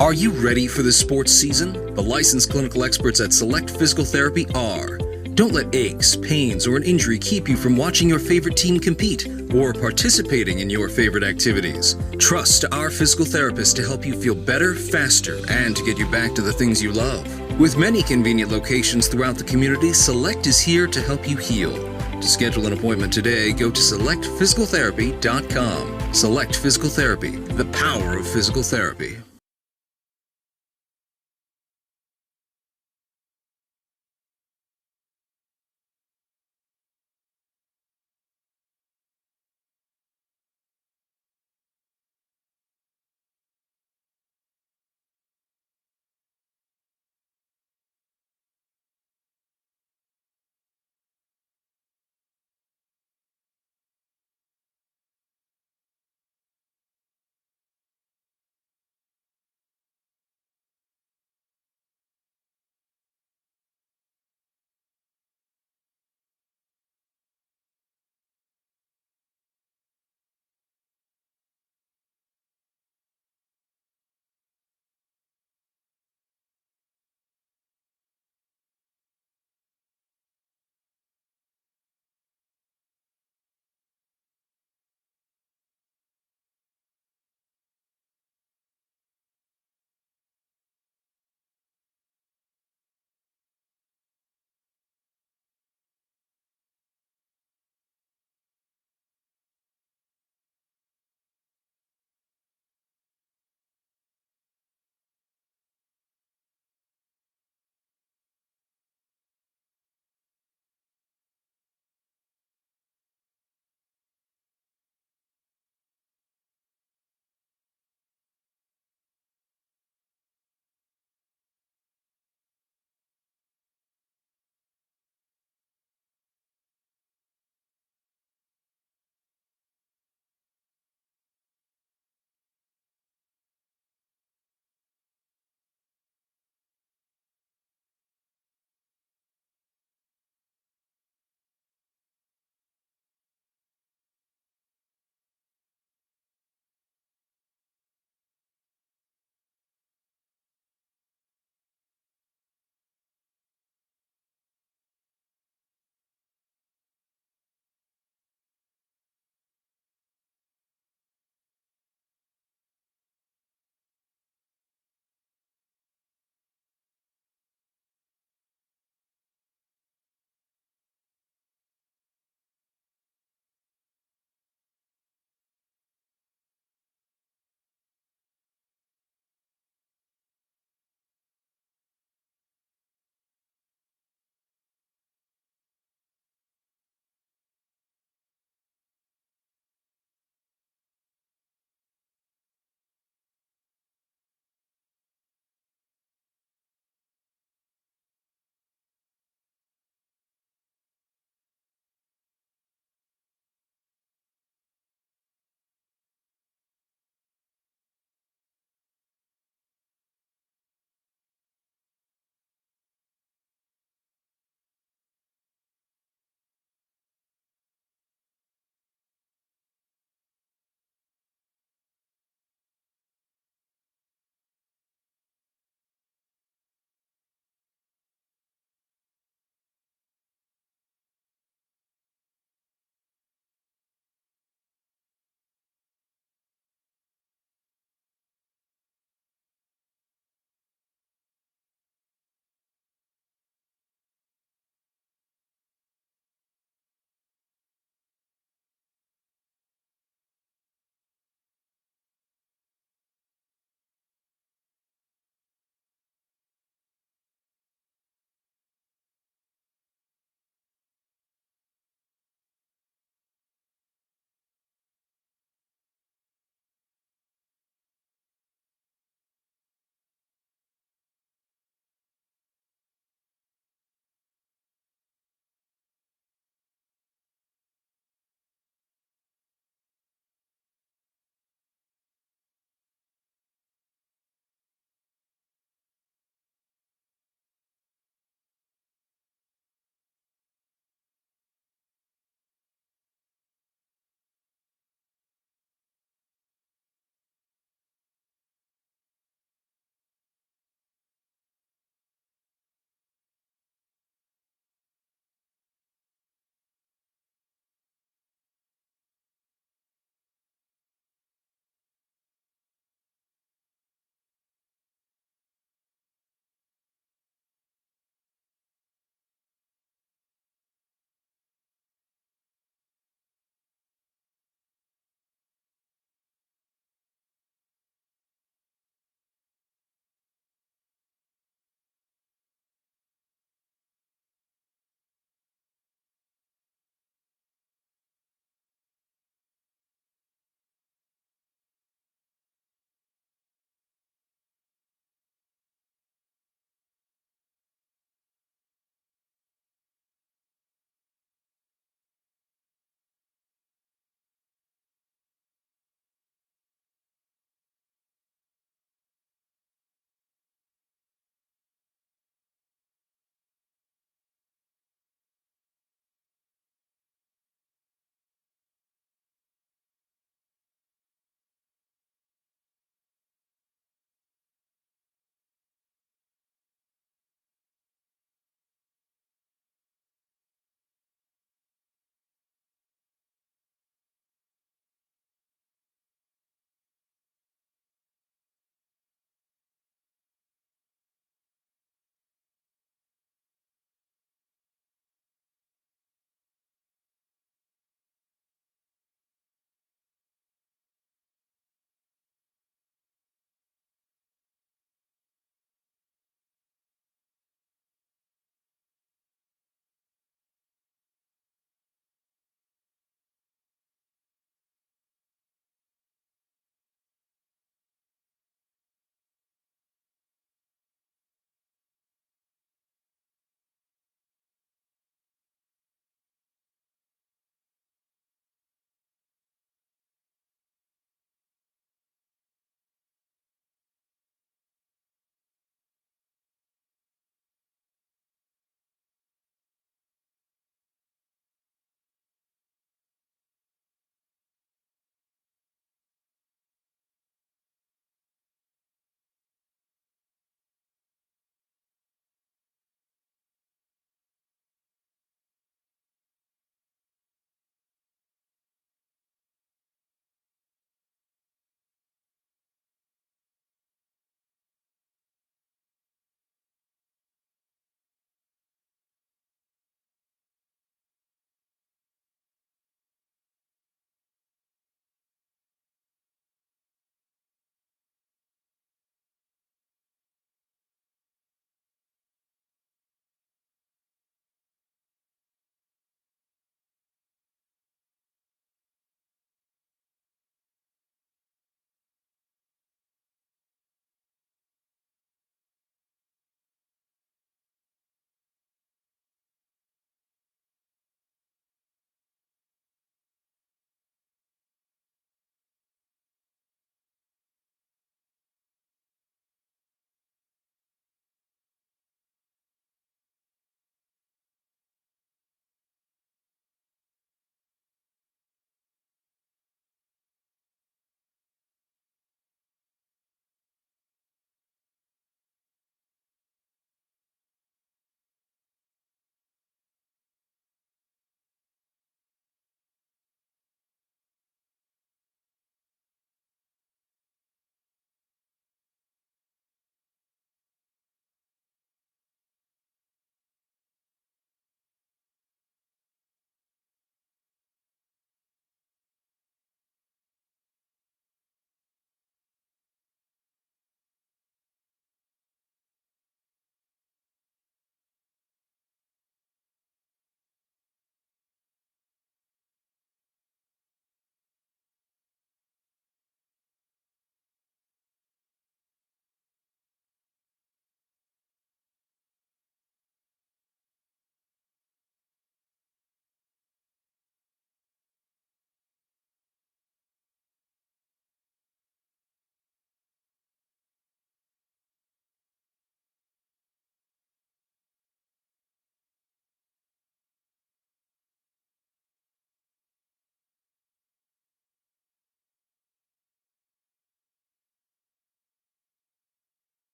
Are you ready for the sports season? The licensed clinical experts at Select Physical Therapy are. Don't let aches, pains, or an injury keep you from watching your favorite team compete or participating in your favorite activities. Trust our physical therapist to help you feel better, faster, and to get you back to the things you love. With many convenient locations throughout the community, Select is here to help you heal. To schedule an appointment today, go to selectphysicaltherapy.com. Select Physical Therapy, the power of physical therapy.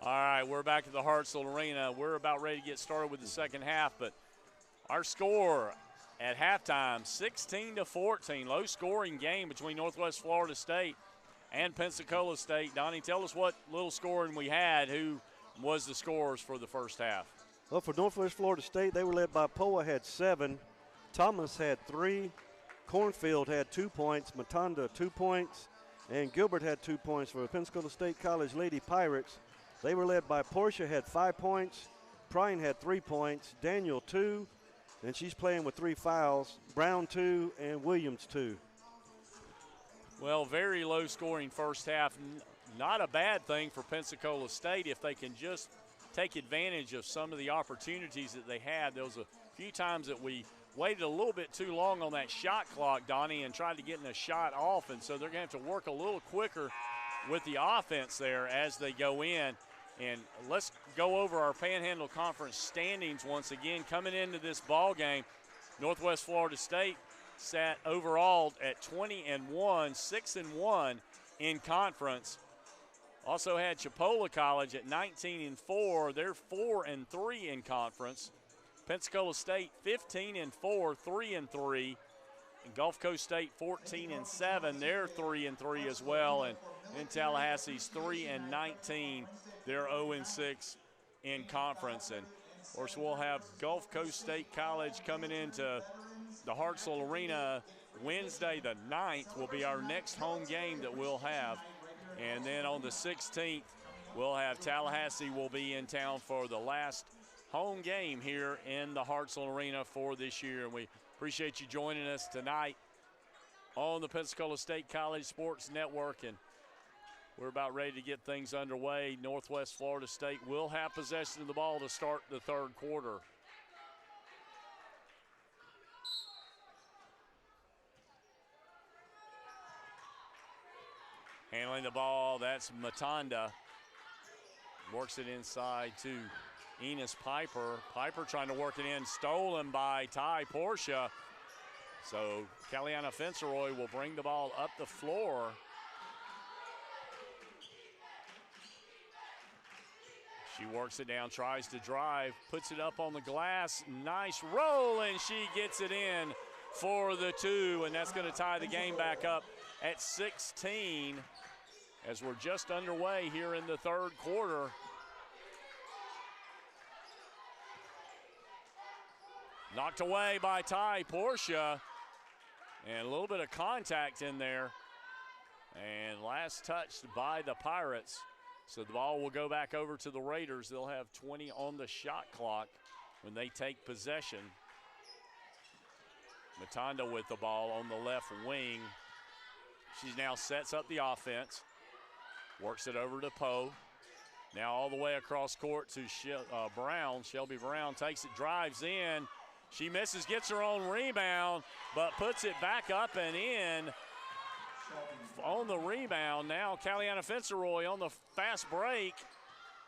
All right, we're back at the Hartselle Arena. We're about ready to get started with the second half, but our score at halftime, 16-14, low-scoring game between Northwest Florida State and Pensacola State. Donnie, tell us what little scoring we had. Who was the scorers for the first half? Well, for Northwest Florida State, they were led by Poa had 7, Thomas had 3, Cornfield had 2 points, Matanda 2 points, and Gilbert had 2 points for the Pensacola State College Lady Pirates. They were led by Portia, had 5 points. Prine had 3 points. Daniel 2, and she's playing with 3 fouls. Brown 2, and Williams 2. Well, very low-scoring first half. Not a bad thing for Pensacola State if they can just take advantage of some of the opportunities that they had. There was a few times that we waited a little bit too long on that shot clock, Donnie, and tried to get in a shot off, and so they're going to have to work a little quicker with the offense there as they go in. And let's go over our Panhandle Conference standings once again. Coming into this ball game, Northwest Florida State sat overall at 20-1, 6-1 in conference. Also had Chipola College at 19-4. They're 4-3 in conference. Pensacola State 15-4, 3-3. And Gulf Coast State 14-7. They're 3-3 as well. And in Tallahassee's 3-19. They're 0-6 in conference. And of course, we'll have Gulf Coast State College coming into the Hartselle Arena Wednesday the 9th will be our next home game that we'll have. And then on the 16th, we'll have Tallahassee will be in town for the last home game here in the Hartselle Arena for this year. And we appreciate you joining us tonight on the Pensacola State College Sports Network. And we're about ready to get things underway. Northwest Florida State will have possession of the ball to start the third quarter. Handling the ball, that's Matanda. Works it inside to Enos Piper. Piper trying to work it in, stolen by Ty Portia. So Caliana Fenceroy will bring the ball up the floor. She works it down, tries to drive, puts it up on the glass. Nice roll, and she gets it in for the 2, and that's going to tie the game back up at 16 as we're just underway here in the third quarter. Knocked away by Ty Portia, and a little bit of contact in there. And last touched by the Pirates. So the ball will go back over to the Raiders. They'll have 20 on the shot clock when they take possession. Matanda with the ball on the left wing. She now sets up the offense. Works it over to Poe. Now all the way across court to Brown. Shelby Brown takes it, drives in. She misses, gets her own rebound, but puts it back up and in. On the rebound now, Caliana Fenceroy on the fast break.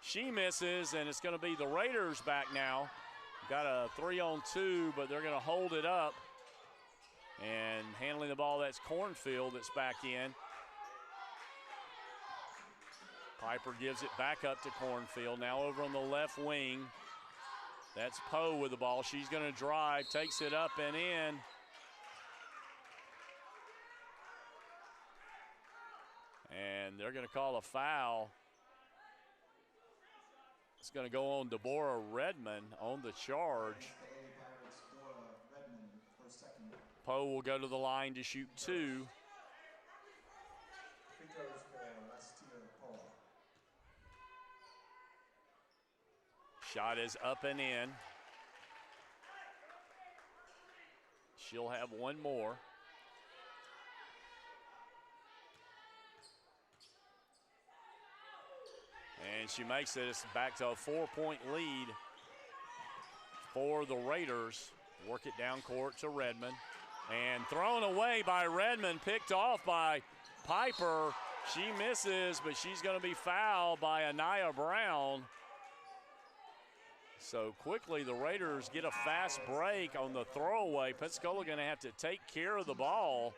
She misses, and it's going to be the Raiders back now. Got a 3-on-2, but they're going to hold it up. And handling the ball, that's Cornfield that's back in. Piper gives it back up to Cornfield. Now over on the left wing. That's Poe with the ball. She's going to drive, takes it up and in. And they're going to call a foul. It's going to go on Deborah Redmond on the charge. Poe will go to the line to shoot 2. Shot is up and in. She'll have one more. And she makes it. It's back to a 4-point lead for the Raiders. Work it down court to Redmond. And thrown away by Redmond, picked off by Piper. She misses, but she's going to be fouled by Anaya Brown. So quickly the Raiders get a fast break on the throwaway. Pensacola going to have to take care of the ball.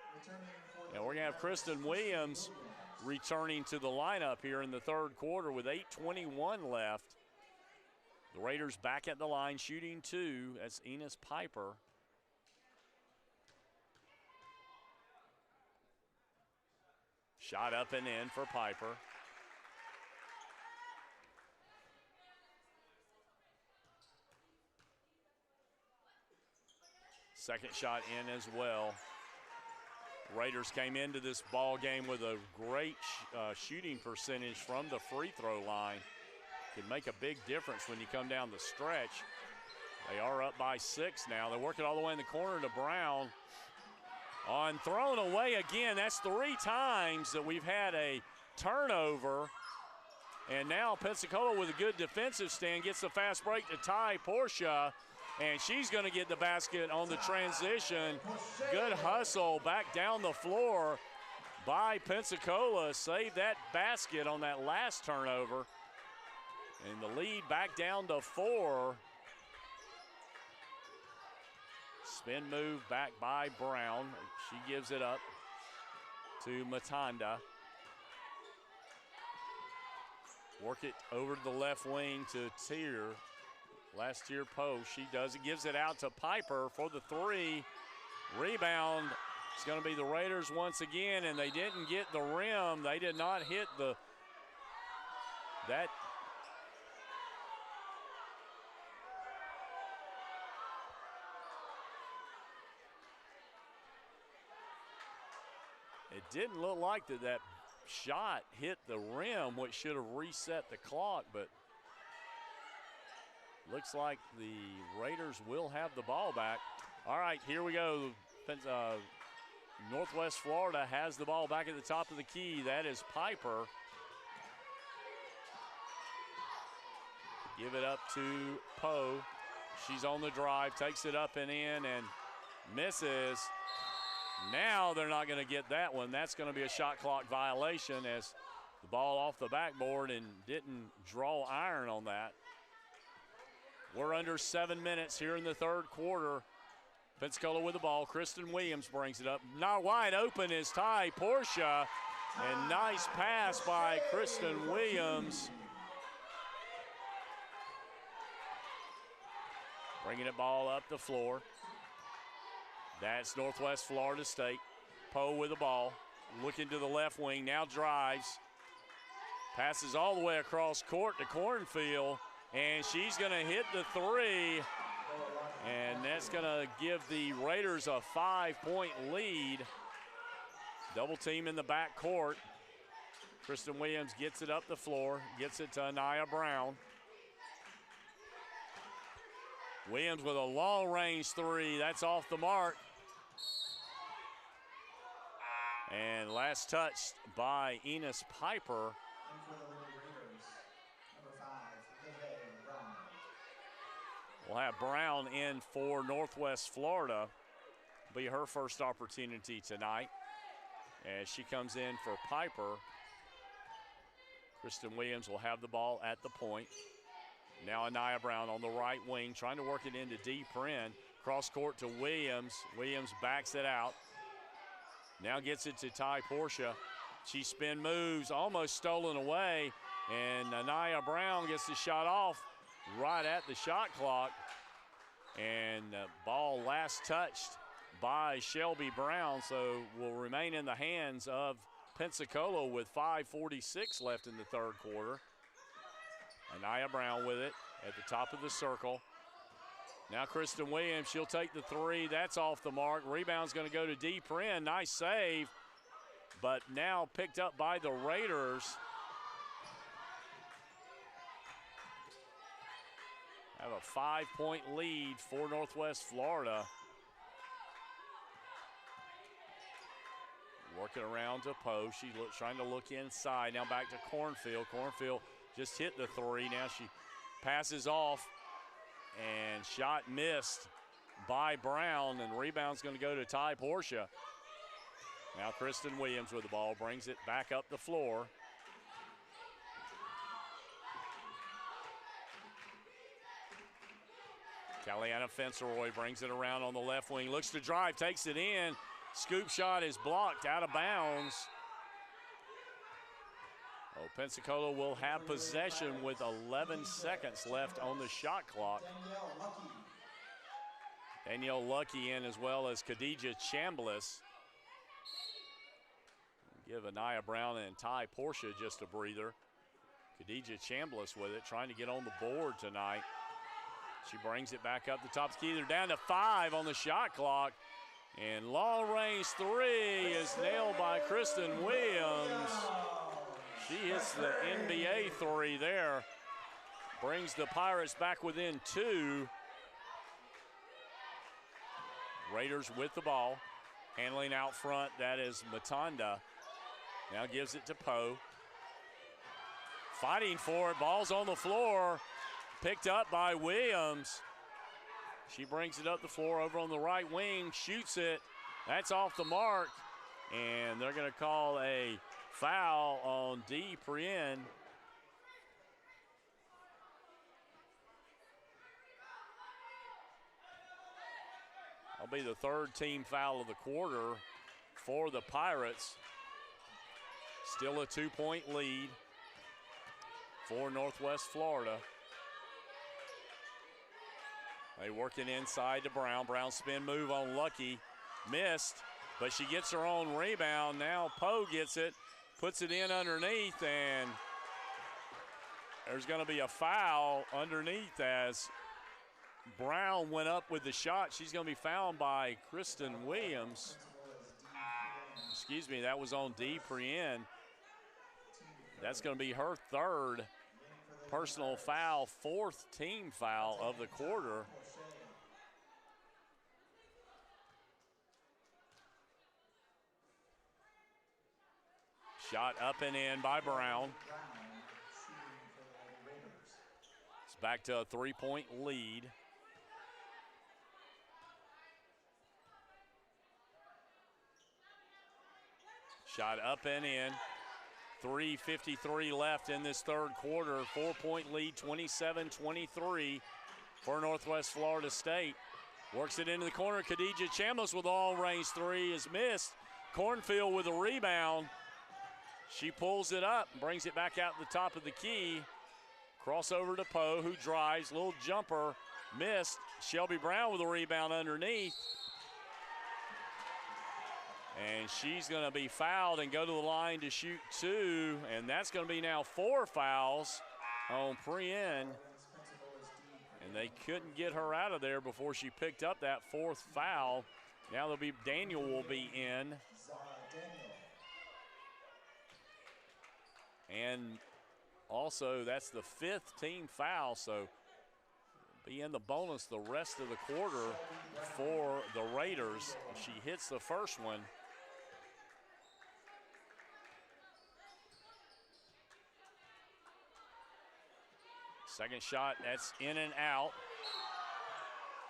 And we're going to have Kristen Williams returning to the lineup here in the third quarter with 8:21 left. The Raiders back at the line, shooting 2. That's Enos Piper. Shot up and in for Piper. Second shot in as well. Raiders came into this ball game with a great shooting percentage from the free throw line. Can make a big difference when you come down the stretch. They are up by 6 now. They work it all the way in the corner to Brown. On thrown away again. That's 3 times that we've had a turnover. And now Pensacola with a good defensive stand gets the fast break to Ty Portia. And she's going to get the basket on the transition. Good hustle back down the floor by Pensacola. Saved that basket on that last turnover. And the lead back down to 4. Spin move back by Brown. She gives it up to Matanda. Work it over to the left wing to Tier. Last year post, she does it, gives it out to Piper for the 3. Rebound, it's gonna be the Raiders once again, and they didn't get the rim. They did not hit that. It didn't look like that shot hit the rim, which should have reset the clock, but looks like the Raiders will have the ball back. All right, here we go. Northwest Florida has the ball back at the top of the key. That is Piper. Give it up to Poe. She's on the drive, takes it up and in and misses. Now they're not going to get that one. That's going to be a shot clock violation as the ball off the backboard and didn't draw iron on that. We're under 7 minutes here in the third quarter. Pensacola with the ball. Kristen Williams brings it up. Not wide open is Ty Portia. And nice pass by Kristen Williams. Bringing it ball up the floor. That's Northwest Florida State. Poe with the ball. Looking to the left wing. Now drives. Passes all the way across court to Cornfield. And she's going to hit the 3. And that's going to give the Raiders a 5-point lead. Double team in the back court. Kristen Williams gets it up the floor. Gets it to Anaya Brown. Williams with a long-range 3. That's off the mark. And last touched by Enos Piper. We'll have Brown in for Northwest Florida. Be her first opportunity tonight as she comes in for Piper. Kristen Williams will have the ball at the point. Now Anaya Brown on the right wing, trying to work it into deep Prin. Cross court to Williams. Williams backs it out. Now gets it to Ty Portia. She spin moves, almost stolen away. And Anaya Brown gets the shot off right at the shot clock. And ball last touched by Shelby Brown, so will remain in the hands of Pensacola with 5:46 left in the third quarter. Anaya Brown with it at the top of the circle. Now Kristen Williams, she'll take the 3. That's off the mark. Rebound's going to go to D. Prin. Nice save, but now picked up by the Raiders. Have a 5-point lead for Northwest Florida. Working around to Poe. She's trying to look inside. Now back to Cornfield. Cornfield just hit the 3. Now she passes off and shot missed by Brown, and rebound's going to go to Ty Portia. Now Kristen Williams with the ball, brings it back up the floor. Caliana Fenceroy brings it around on the left wing, looks to drive, takes it in. Scoop shot is blocked out of bounds. Pensacola will have possession with 11 seconds left on the shot clock. Danielle Lucky in as well as Khadijah Chambliss. Give Anaya Brown and Ty Portia just a breather. Khadijah Chambliss with it, trying to get on the board tonight. She brings it back up the top of the key. They're down to 5 on the shot clock. And long range 3 is nailed by Kristen Williams. She hits the NBA 3 there. Brings the Pirates back within 2. Raiders with the ball. Handling out front, that is Matanda. Now gives it to Poe. Fighting for it, ball's on the floor. Picked up by Williams. She brings it up the floor over on the right wing, shoots it. That's off the mark, and they're going to call a foul on Dee Prien. That'll be the 3rd team foul of the quarter for the Pirates. Still a 2-point lead for Northwest Florida. They work it inside to Brown. Brown spin move on Lucky. Missed, but she gets her own rebound. Now Poe gets it, puts it in underneath, and there's going to be a foul underneath as Brown went up with the shot. She's going to be fouled by Kristen Williams. Excuse me, that was on Dee Prien. That's going to be her 3rd personal foul, 4th team foul of the quarter. Shot up and in by Brown. It's back to a 3-point lead. Shot up and in. 3:53 left in this 3rd quarter. 4-point lead, 27-23 for Northwest Florida State. Works it into the corner. Khadijah Chambliss with all range 3 is missed. Cornfield with a rebound. She pulls it up, brings it back out the top of the key. Crossover to Poe, who drives. Little jumper, missed. Shelby Brown with a rebound underneath. And she's going to be fouled and go to the line to shoot 2. And that's going to be now 4 fouls on Prien. And they couldn't get her out of there before she picked up that 4th foul. Now Daniel will be in. And also that's the 5th team foul, so be in the bonus the rest of the quarter for the Raiders. If she hits the first one. Second shot, that's in and out.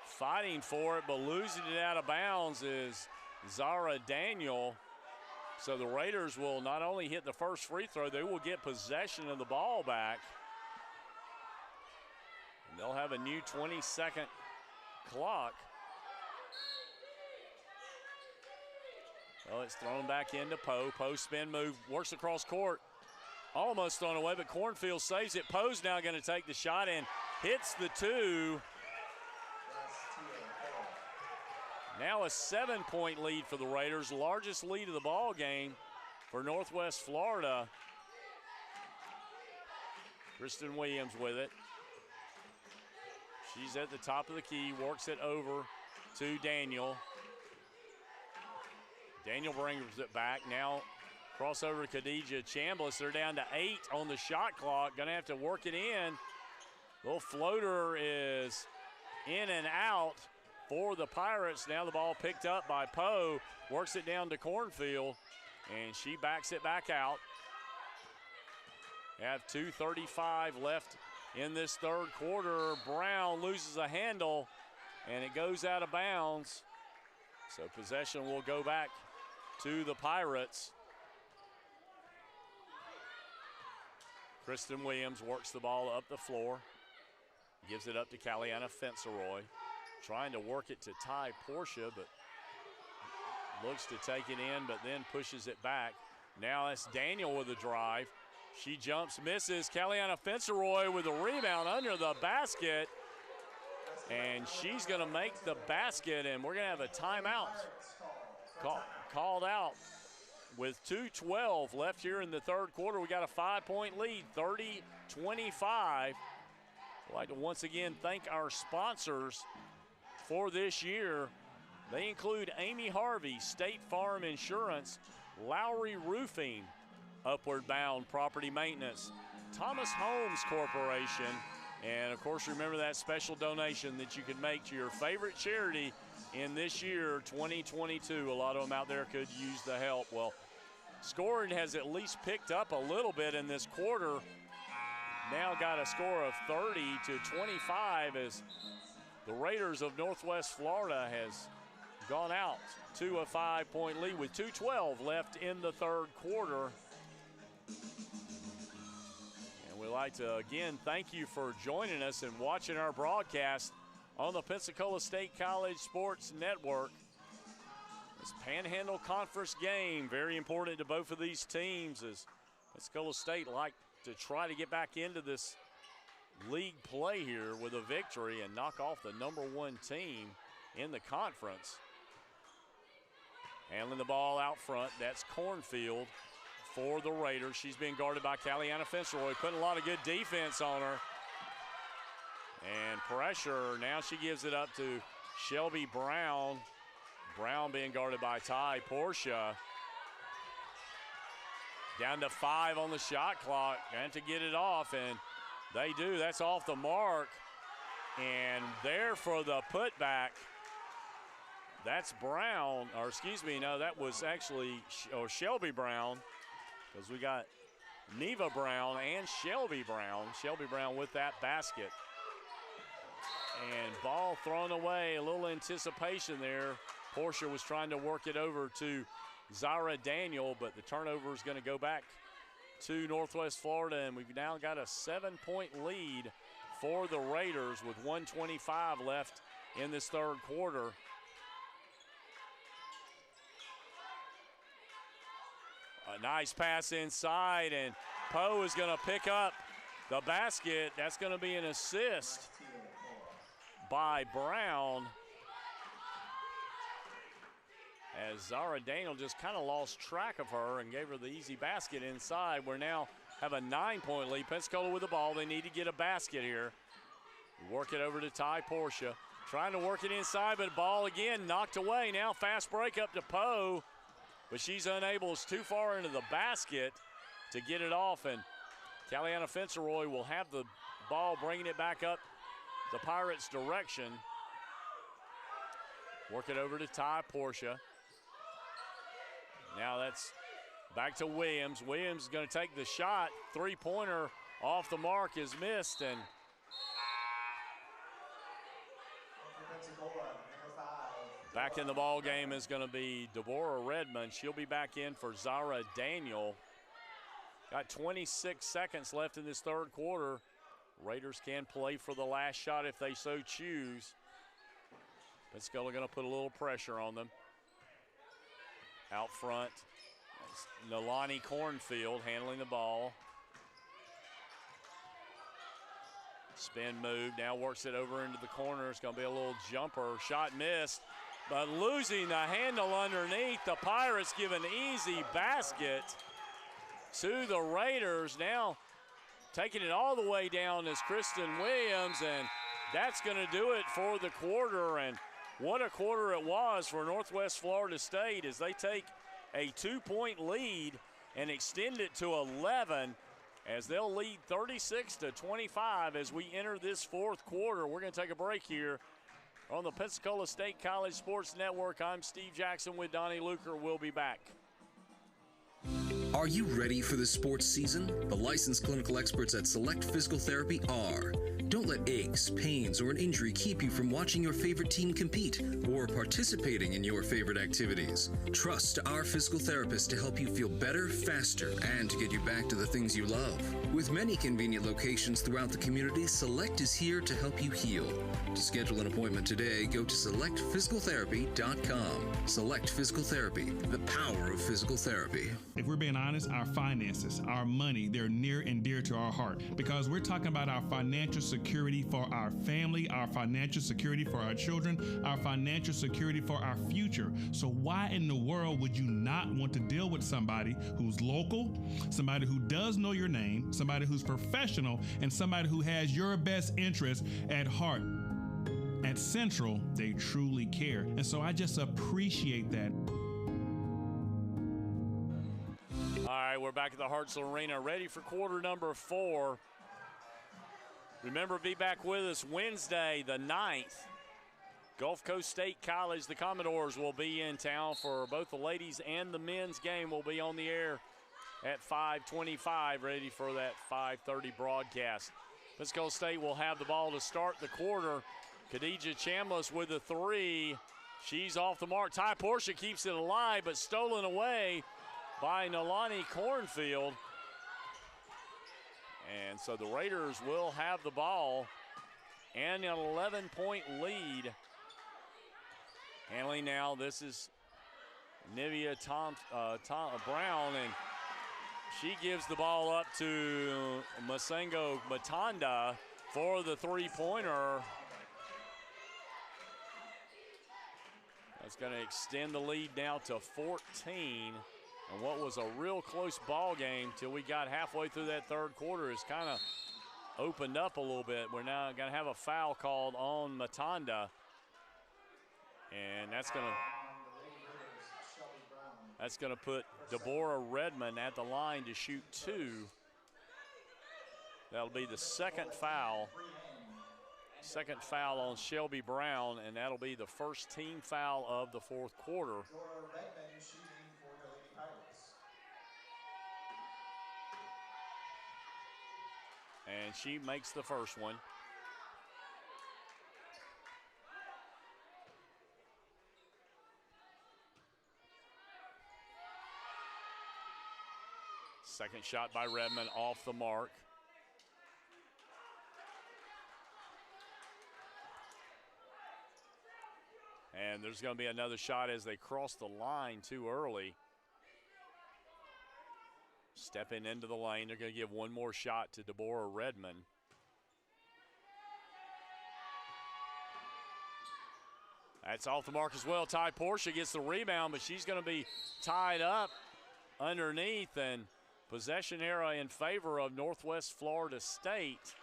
Fighting for it, but losing it out of bounds is Zara Daniel. So the Raiders will not only hit the first free throw, they will get possession of the ball back. And they'll have a new 20-second clock. Well, it's thrown back into Poe. Poe spin move, works across court. Almost thrown away, but Cornfield saves it. Poe's now going to take the shot and hits the 2. Now a 7-point lead for the Raiders, largest lead of the ball game for Northwest Florida. Kristen Williams with it. She's at the top of the key, works it over to Daniel. Daniel brings it back. Now crossover to Khadijah Chambliss. They're down to 8 on the shot clock. Gonna have to work it in. Little floater is in and out for the Pirates. Now the ball picked up by Poe. Works it down to Cornfield, and she backs it back out. We have 2:35 left in this 3rd quarter. Brown loses a handle, and it goes out of bounds. So possession will go back to the Pirates. Kristen Williams works the ball up the floor. Gives it up to Caliana Fenceroy. Trying to work it to Ty Portia, but looks to take it in, but then pushes it back. Now it's Daniel with a drive. She jumps, misses. Kellyanna Finceroy with a rebound under the basket. And she's going to make the basket, and we're going to have a timeout called out with 2:12 left here in the third quarter. We got a 5-point lead, 30-25. I'd like to once again thank our sponsors for this year. They include Amy Harvey, State Farm Insurance, Lowry Roofing, Upward Bound Property Maintenance, Thomas Homes Corporation, and of course remember that special donation that you can make to your favorite charity in this year, 2022. A lot of them out there could use the help. Well, scoring has at least picked up a little bit in this quarter. Now got a score of 30-25 as the Raiders of Northwest Florida has gone out to a 5-point lead with 2:12 left in the third quarter. And we'd like to again thank you for joining us and watching our broadcast on the Pensacola State College Sports Network. This Panhandle Conference game, very important to both of these teams, as Pensacola State like to try to get back into this league play here with a victory and knock off the #1 team in the conference. Handling the ball out front, that's Cornfield for the Raiders. She's being guarded by Kellyanna Finceroy, putting a lot of good defense on her. And pressure, now she gives it up to Shelby Brown. Brown being guarded by Ty Portia. Down to 5 on the shot clock, and to get it off, and they do. That's off the mark. And there for the putback, that's Brown, or excuse me, no, that was actually Shelby Brown, because we got Neva Brown and Shelby Brown. Shelby Brown with that basket. And ball thrown away, a little anticipation there. Portia was trying to work it over to Zara Daniel, but the turnover is going to go back to Northwest Florida, and we've now got a 7-point lead for the Raiders with 1:25 left in this third quarter. A nice pass inside, and Poe is going to pick up the basket. That's going to be an assist by Brown, as Zara Daniel just kind of lost track of her and gave her the easy basket inside. We now have a 9-point lead. Pensacola with the ball. They need to get a basket here. Work it over to Ty Portia. Trying to work it inside, but ball again knocked away. Now fast break up to Poe, but she's unable. It's too far into the basket to get it off, and Kellyanna Finceroy will have the ball, bringing it back up the Pirates' direction. Work it over to Ty Portia. Now that's back to Williams. Williams is going to take the shot. Three-pointer off the mark is missed, and back in the ball game is going to be Deborah Redmond. She'll be back in for Zara Daniel. Got 26 seconds left in this third quarter. Raiders can play for the last shot if they so choose. Pensacola going to put a little pressure on them. Out front, Nalani Cornfield handling the ball. Spin move, now works it over into the corner. It's going to be a little jumper. Shot missed, but losing the handle underneath. The Pirates give an easy basket to the Raiders. Now taking it all the way down is Kristen Williams, and that's going to do it for the quarter. And what a quarter it was for Northwest Florida State, as they take a 2-point lead and extend it to 11, as they'll lead 36-25 as we enter this fourth quarter. We're going to take a break here on the Pensacola State College Sports Network. I'm Steve Jackson with Donnie Luker. We'll be back. Are you ready for the sports season? The licensed clinical experts at Select Physical Therapy are. Don't let aches, pains, or an injury keep you from watching your favorite team compete or participating in your favorite activities. Trust our physical therapist to help you feel better, faster, and to get you back to the things you love. With many convenient locations throughout the community, Select is here to help you heal. To schedule an appointment today, go to selectphysicaltherapy.com. Select Physical Therapy, the power of physical therapy. If we're being honest, our finances, our money, they're near and dear to our heart because we're talking about our financial security for our family, our financial security for our children, our financial security for our future. So why in the world would you not want to deal with somebody who's local, somebody who does know your name, somebody who's professional, and somebody who has your best interest at heart? At Central, they truly care. And so I just appreciate that. All right, we're back at the Hartselle Arena, ready for quarter number 4. Remember, be back with us Wednesday, the 9th. Gulf Coast State College, the Commodores will be in town for both the ladies and the men's game. Will be on the air at 5:25, ready for that 5:30 broadcast. Pensacola State will have the ball to start the quarter. Khadijah Chambliss with the 3. She's off the mark. Ty Portia keeps it alive, but stolen away by Nolani Cornfield. And so the Raiders will have the ball and an 11-point lead. Handling now, this is Nivea Brown, and she gives the ball up to Masengo Matanda for the three-pointer. That's going to extend the lead now to 14. And what was a real close ball game till we got halfway through that third quarter is kind of opened up a little bit. We're now going to have a foul called on Matanda. And that's going to put Deborah Redmond at the line to shoot 2. That'll be the second foul. Second foul on Shelby Brown, and that'll be the first team foul of the fourth quarter. And she makes the first one. Second shot by Redmond off the mark. And there's going to be another shot as they cross the line too early. Stepping into the lane, they're going to give one more shot to Deborah Redmond. That's off the mark as well. Ty Portia gets the rebound, but she's going to be tied up underneath, and possession error in favor of Northwest Florida State.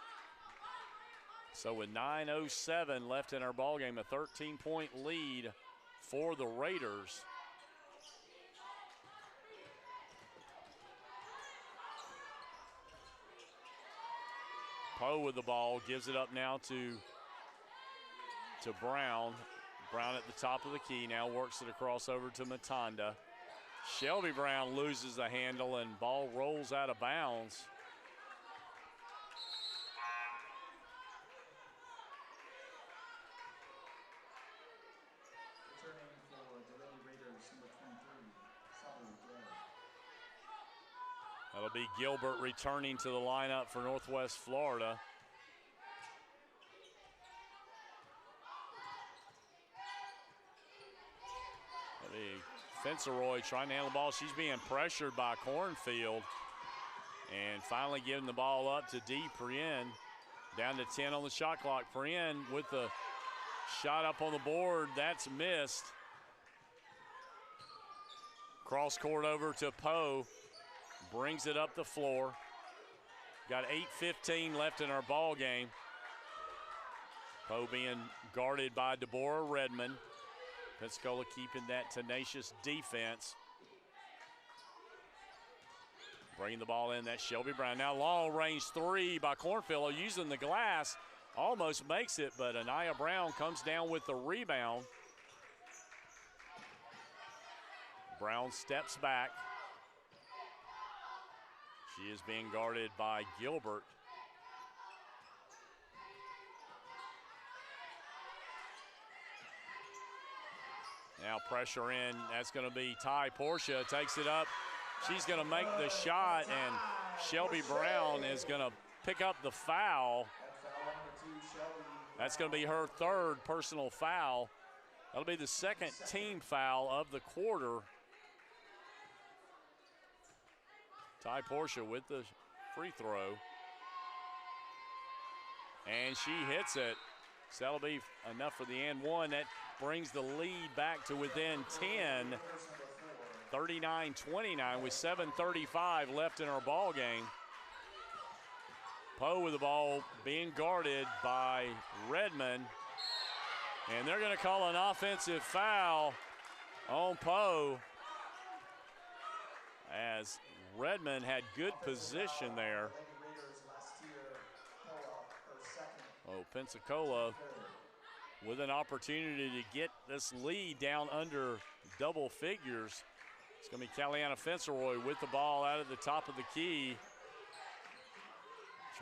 So with 9:07 left in our ballgame, a 13-point lead for the Raiders. Poe with the ball, gives it up now to Brown. Brown at the top of the key, now works it across over to Matanda. Shelby Brown loses the handle and ball rolls out of bounds. That'll be Gilbert returning to the lineup for Northwest Florida. Fenceroy trying to handle the ball. She's being pressured by Cornfield. And finally giving the ball up to Dee Prien. Down to 10 on the shot clock. Prien with the shot up on the board. That's missed. Cross court over to Poe. Brings it up the floor. Got 8:15 left in our ball game. Poe being guarded by Deborah Redmond. Pensacola keeping that tenacious defense. Bringing the ball in, that's Shelby Brown. Now long range 3 by Cornfield, using the glass. Almost makes it, but Anaya Brown comes down with the rebound. Brown steps back. She is being guarded by Gilbert. Now pressure in. That's going to be Ty Portia. Takes it up. She's going to make the shot, and Shelby Brown is going to pick up the foul. That's going to be her third personal foul. That'll be the second team foul of the quarter. Ty Portia with the free throw. And she hits it. So that'll be enough for the and one. That brings the lead back to within 10. 39-29 with 7:35 left in our ball game. Poe with the ball being guarded by Redmond. And they're going to call an offensive foul on Poe, as Redmond had good position there. Oh, Pensacola with an opportunity to get this lead down under double figures. It's going to be Caliana Fenceroy with the ball out at the top of the key.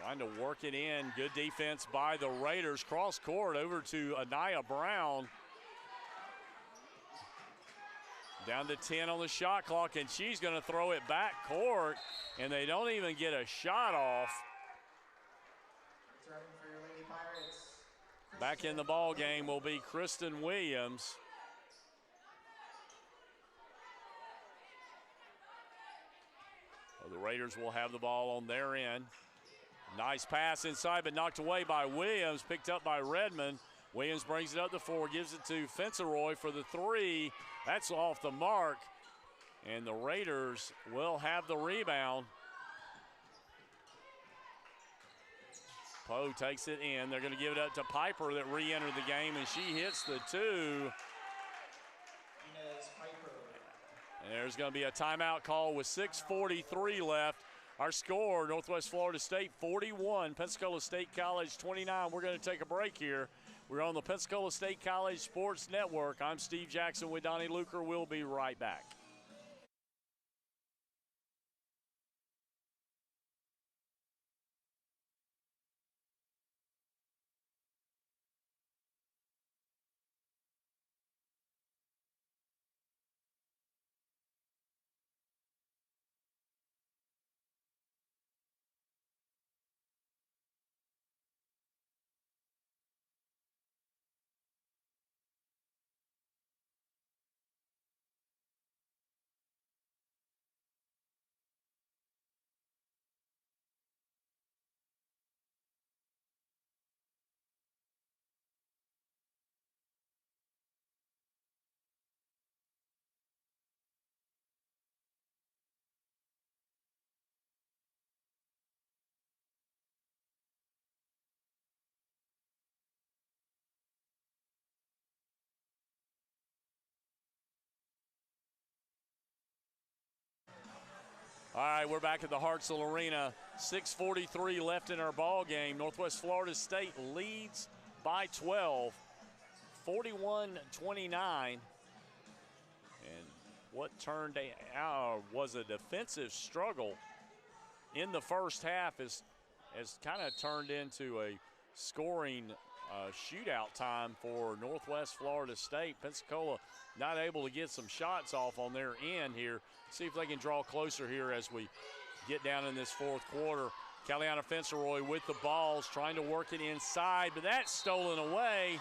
Trying to work it in. Good defense by the Raiders. Cross court over to Anaya Brown. Down to 10 on the shot clock, and she's going to throw it back court, and they don't even get a shot off. Back in the ball game will be Kristen Williams. The Raiders will have the ball on their end. Nice pass inside, but knocked away by Williams, picked up by Redmond. Williams brings it up the floor, gives it to Fenceroy for the three. That's off the mark, and the Raiders will have the rebound. Poe takes it in. They're going to give it up to Piper that re-entered the game, and she hits the two. And there's going to be a timeout call with 6:43 left. Our score, Northwest Florida State 41, Pensacola State College 29. We're going to take a break here. We're on the Pensacola State College Sports Network. I'm Steve Jackson with Donnie Luker. We'll be right back. All right, we're back at the Hartselle Arena. 6:43 left in our ball game. Northwest Florida State leads by 12, 41-29. And what turned out was a defensive struggle in the first half has kind of turned into a scoring shootout time for Northwest Florida State. Pensacola not able to get some shots off on their end here. See if they can draw closer here as we get down in this fourth quarter. Caliana Fenceroy with the balls, trying to work it inside, but that's stolen away.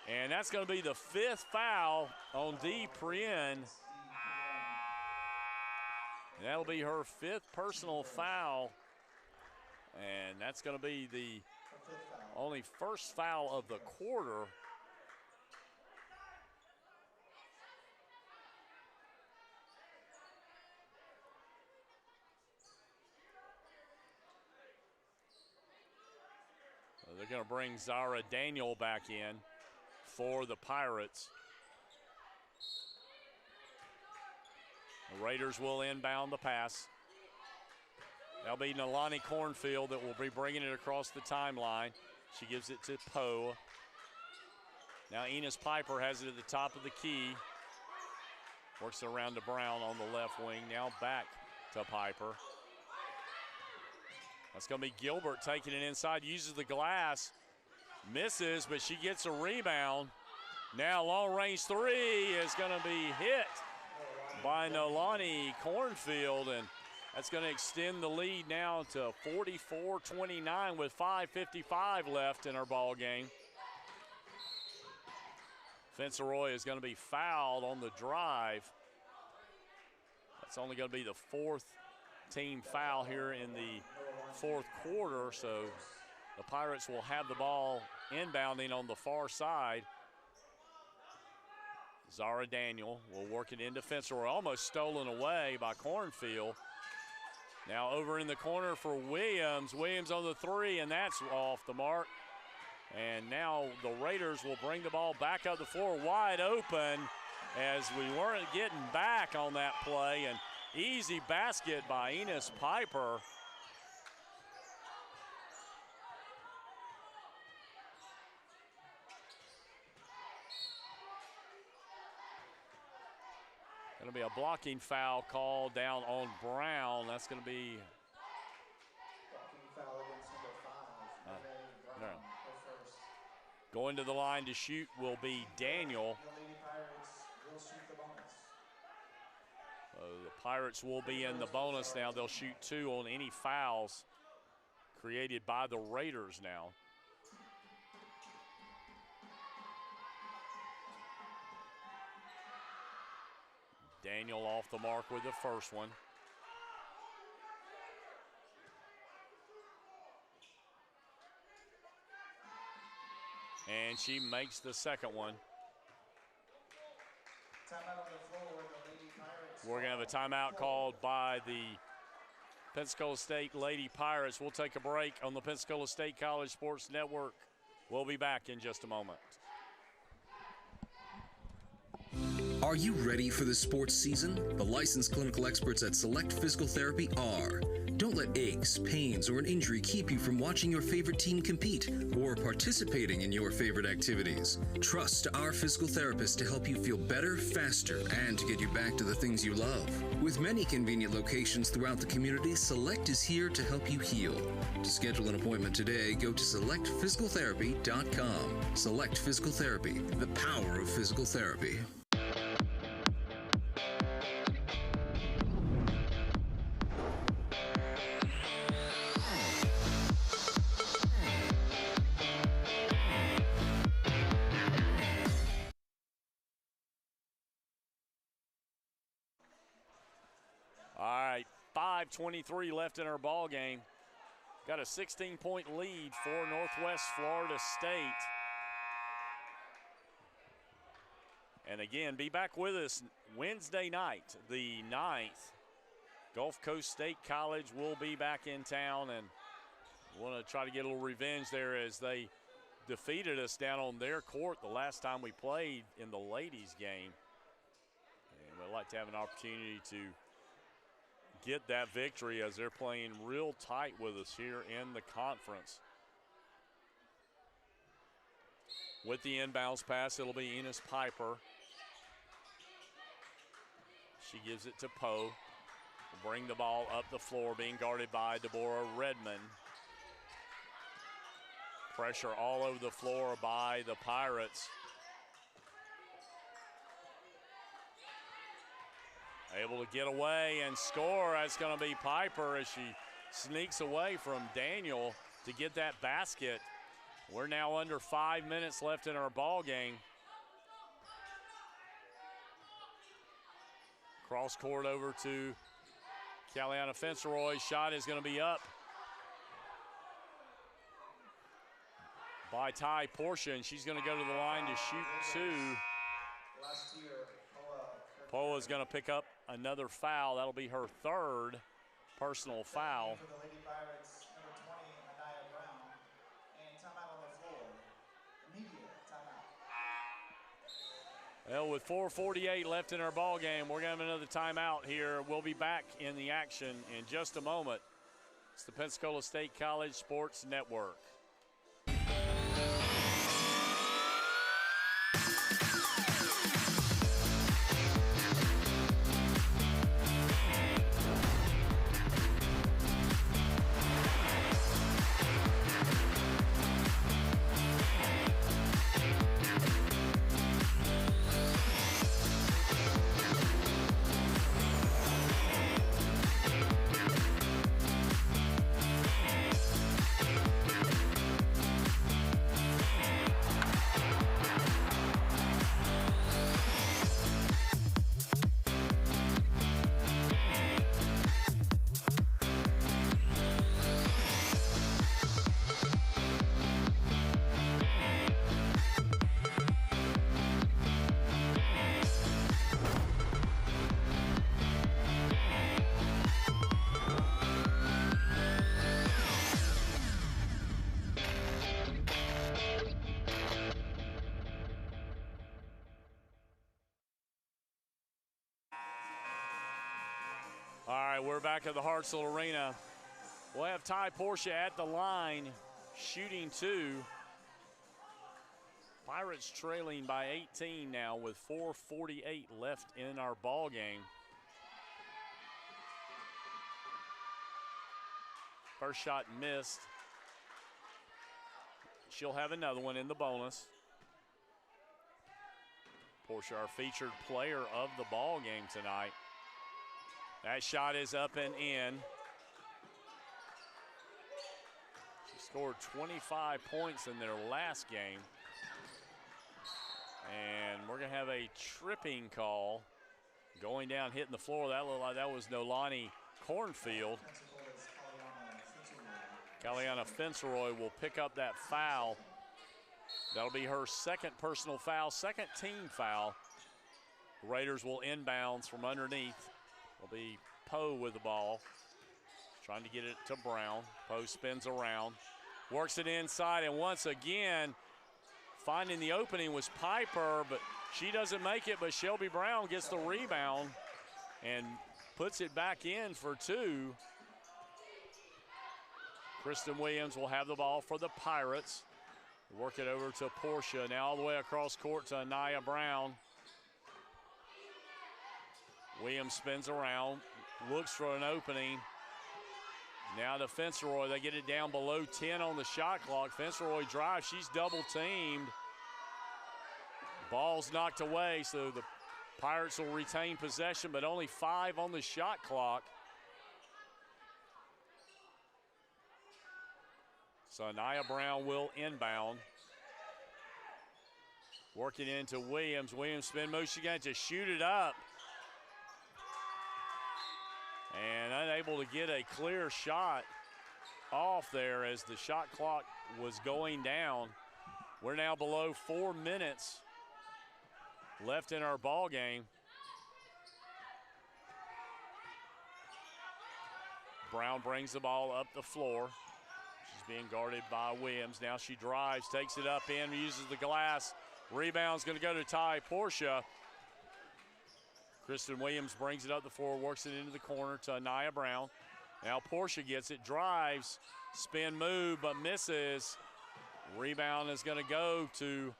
And that's going to be the fifth foul on Dee Prien. And that'll be her fifth personal foul. And that's going to be the only first foul of the quarter. So they're going to bring Zara Daniel back in for the Pirates. The Raiders will inbound the pass. That'll be Nalani Cornfield that will be bringing it across the timeline. She gives it to Poe. Now Enos Piper has it at the top of the key. Works it around to Brown on the left wing. Now back to Piper. That's going to be Gilbert taking it inside. Uses the glass. Misses, but she gets a rebound. Now long-range three is going to be hit by Nolani Cornfield, and that's going to extend the lead now to 44-29 with 5:55 left in our ball game. Fenceroy is going to be fouled on the drive. That's only going to be the fourth team foul here in the fourth quarter, so the Pirates will have the ball inbounding on the far side. Zara Daniel will work it into Fenceroy, almost stolen away by Cornfield. Now over in the corner for Williams. Williams on the three, and that's off the mark. And now the Raiders will bring the ball back up the floor wide open as we weren't getting back on that play. And easy basket by Enos Piper. Going to be a blocking foul called down on Brown. That's going to be Blocking foul against number 5. Brown, no. Going to the line to shoot will be Daniel. The Lady Pirates will shoot the bonus. The Pirates will be in the bonus now. They'll shoot 2 on any fouls created by the Raiders now. Daniel off the mark with the first one. And she makes the second one. Timeout on the floor where the Lady Pirates. We're going to have a timeout called by the Pensacola State Lady Pirates. We'll take a break on the Pensacola State College Sports Network. We'll be back in just a moment. Are you ready for the sports season? The licensed clinical experts at Select Physical Therapy are. Don't let aches, pains, or an injury keep you from watching your favorite team compete or participating in your favorite activities. Trust our physical therapists to help you feel better, faster, and to get you back to the things you love. With many convenient locations throughout the community, Select is here to help you heal. To schedule an appointment today, go to selectphysicaltherapy.com. Select Physical Therapy, the power of physical therapy. All right, 5:23 left in our ball game. Got a 16-point lead for Northwest Florida State. And again, be back with us Wednesday night, the 9th. Gulf Coast State College will be back in town, and want to try to get a little revenge there as they defeated us down on their court the last time we played in the ladies' game. And we'd like to have an opportunity to get that victory as they're playing real tight with us here in the conference. With the inbounds pass, it'll be Enos Piper. She gives it to Poe. Will bring the ball up the floor, being guarded by Deborah Redmond. Pressure all over the floor by the Pirates. Able to get away and score. That's going to be Piper as she sneaks away from Daniel to get that basket. We're now under 5 minutes left in our ball game. Cross court over to Caliana Fenceroy. Shot is going to be up by Ty Portia. She's going to go to the line to shoot 2. Last year, Poa is going to pick up another foul. That'll be her third personal foul. for the Lady Pirates, number 20, Anaya Brown. And timeout on the floor. Immediate timeout. Well, with 4:48 left in our ball game, we're going to have another timeout here. We'll be back in the action in just a moment. It's the Pensacola State College Sports Network. we're back at the Hartselle Arena. We'll have Ty Portia at the line, shooting 2. Pirates trailing by 18 now with 4:48 left in our ball game. First shot missed. She'll have another one in the bonus. Portia, our featured player of the ball game tonight. That shot is up and in. She scored 25 points in their last game. And we're going to have a tripping call going down, hitting the floor. That looked like that was Nolani Cornfield. Kaliana Fenceroy will pick up that foul. That'll be her second personal foul, second team foul. The Raiders will inbounds from underneath. It'll be Poe with the ball, trying to get it to Brown. Poe spins around, works it inside, and once again, finding the opening was Piper, but she doesn't make it, but Shelby Brown gets the rebound and puts it back in for 2. Kristen Williams will have the ball for the Pirates. Work it over to Portia. Now all the way across court to Anaya Brown. Williams spins around, looks for an opening. Now to Fenceroy. They get it down below 10 on the shot clock. Fenceroy drives. She's double teamed. Ball's knocked away, so the Pirates will retain possession, but only 5 on the shot clock. So Anaya Brown will inbound. Working into Williams. Williams spin move. She's going to shoot it up. And unable to get a clear shot off there as the shot clock was going down. We're now below 4 minutes left in our ball game. Brown brings the ball up the floor. She's being guarded by Williams. Now she drives, takes it up in, uses the glass. Rebound's going to go to Ty Portia. Kristen Williams brings it up the floor, works it into the corner to Anaya Brown. Now Portia gets it, drives, spin move, but misses. Rebound is going to go to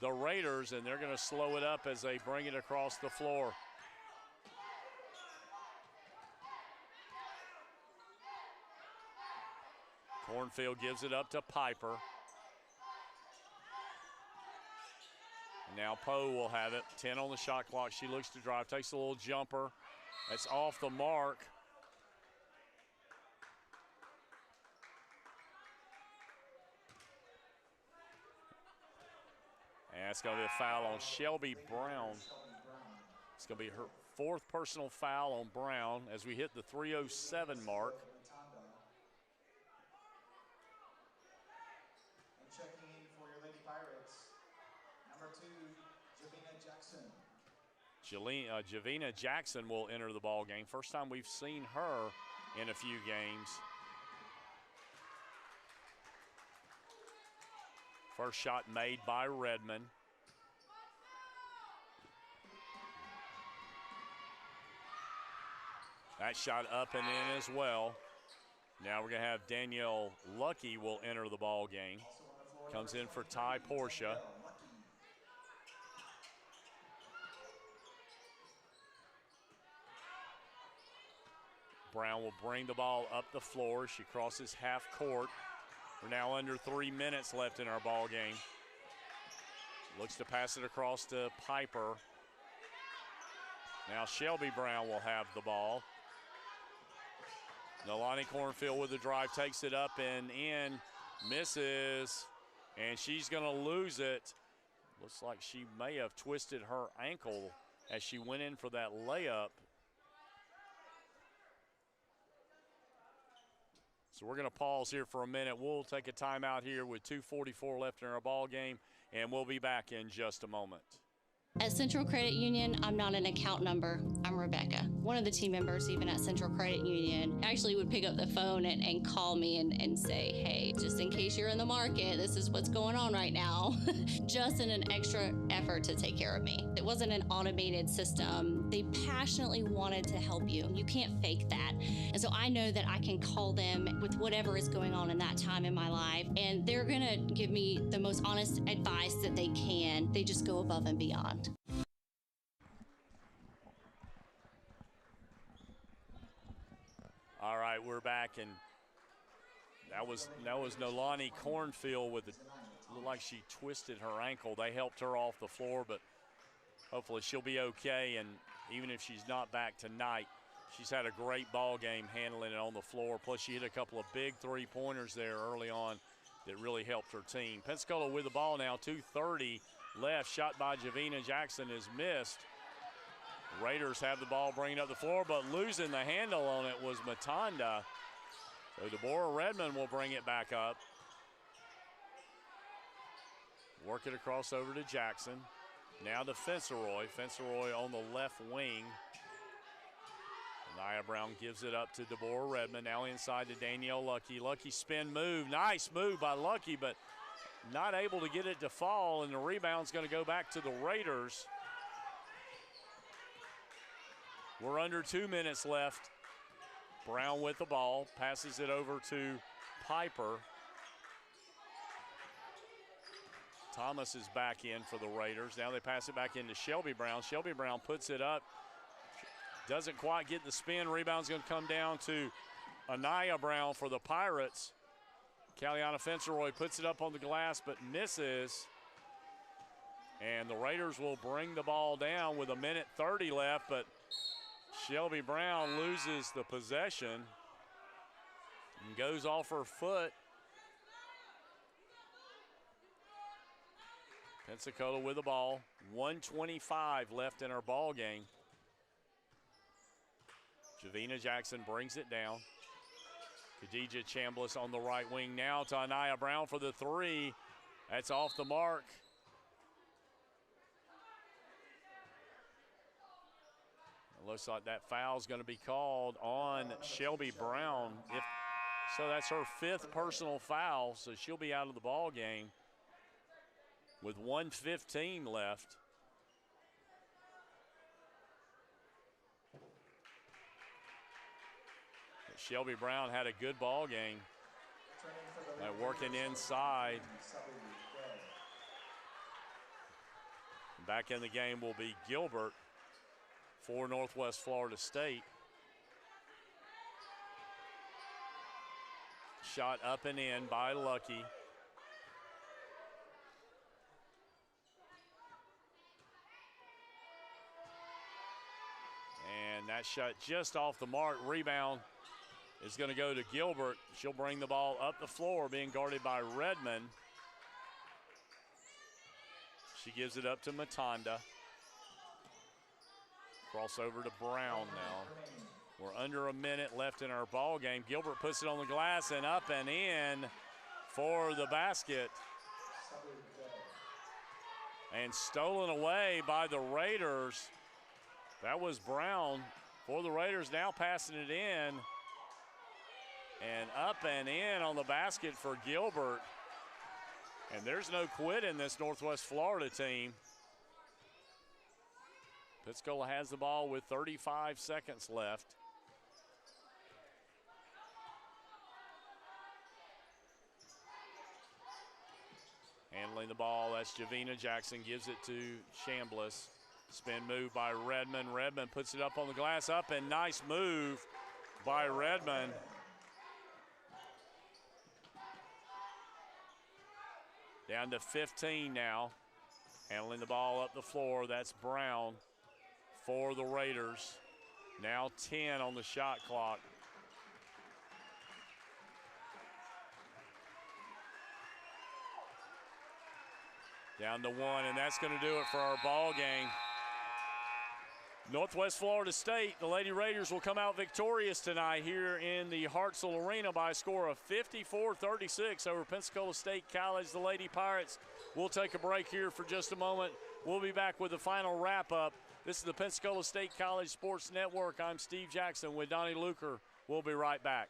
the Raiders, and they're going to slow it up as they bring it across the floor. Cornfield gives it up to Piper. Now Poe will have it, 10 on the shot clock. She looks to drive, takes a little jumper. That's off the mark. And it's going to be a foul on Shelby Brown. It's going to be her 4th personal foul on Brown as we hit the 3:07 mark. And checking in for your Lady Pirates, number 2, Javina Jackson. Javina Jackson will enter the ball game. First time we've seen her in a few games. First shot made by Redmond. That shot up and in as well. Now we're going to have Danielle Lucky will enter the ball game. Comes in for Ty Portia. Brown will bring the ball up the floor. She crosses half court. We're now under 3 minutes left in our ball game. Looks to pass it across to Piper. Now Shelby Brown will have the ball. Nolani Cornfield with the drive, takes it up and in, misses, and she's going to lose it. Looks like she may have twisted her ankle as she went in for that layup. So we're going to pause here for a minute. We'll take a timeout here with 2:44 left in our ball game, and we'll be back in just a moment. At Central Credit Union, I'm not an account number, I'm Rebecca. One of the team members, even at Central Credit Union, actually would pick up the phone and call me and say, hey, just in case you're in the market, this is what's going on right now. Just in an extra effort to take care of me. It wasn't an automated system. They passionately wanted to help you. You can't fake that. And so I know that I can call them with whatever is going on in that time in my life, and they're gonna give me the most honest advice that they can. They just go above and beyond. All right, we're back, and that was Nolani Cornfield with it. Looked like she twisted her ankle. They helped her off the floor, but hopefully she'll be okay. And even if she's not back tonight, she's had a great ball game handling it on the floor. Plus, she hit a couple of big three-pointers there early on that really helped her team. Pensacola with the ball now, 2:30 left. Shot by Javina Jackson is missed. Raiders have the ball bringing up the floor, but losing the handle on it was Matanda. So Deborah Redmond will bring it back up. Work it across over to Jackson. Now to Fenceroy. Fenceroy on the left wing. Nia Brown gives it up to Deborah Redmond. Now inside to Danielle Lucky. Lucky spin move. Nice move by Lucky, but not able to get it to fall, and the rebound's going to go back to the Raiders. We're under 2 minutes left. Brown with the ball, passes it over to Piper. Thomas is back in for the Raiders. Now they pass it back into Shelby Brown. Shelby Brown puts it up. Doesn't quite get the spin. Rebound's going to come down to Anaya Brown for the Pirates. Caliana Fenceroy puts it up on the glass but misses. And the Raiders will bring the ball down with 1:30 left, but Shelby Brown loses the possession and goes off her foot. Pensacola with the ball. 1:25 left in our ball game. Javina Jackson brings it down. Khadijah Chambliss on the right wing now to Anaya Brown for the three. That's off the mark. It looks like that foul's going to be called on Shelby Brown. So that's her 5th personal foul, so she'll be out of the ball game with 1:15 left. But Shelby Brown had a good ball game. Working inside. Back in the game will be Gilbert for Northwest Florida State. Shot up and in by Lucky. And that shot just off the mark. Rebound is going to go to Gilbert. She'll bring the ball up the floor, being guarded by Redmond. She gives it up to Matanda. Crossover to Brown now. We're under a minute left in our ball game. Gilbert puts it on the glass and up and in for the basket. And stolen away by the Raiders. That was Brown for the Raiders, now passing it in. And up and in on the basket for Gilbert. And there's no quit in this Northwest Florida team. Pensacola has the ball with 35 seconds left. Handling the ball, that's Javina Jackson, gives it to Chambliss. Spin move by Redmond. Redmond puts it up on the glass, up, and nice move by Redmond. Down to 15 now. Handling the ball up the floor, that's Brown for the Raiders. Now 10 on the shot clock. Down to 1, and that's going to do it for our ball game. Northwest Florida State, the Lady Raiders will come out victorious tonight here in the Hartselle Arena by a score of 54-36 over Pensacola State College. The Lady Pirates will take a break here for just a moment. We'll be back with the final wrap-up. This is the Pensacola State College Sports Network. I'm Steve Jackson with Donnie Luker. We'll be right back.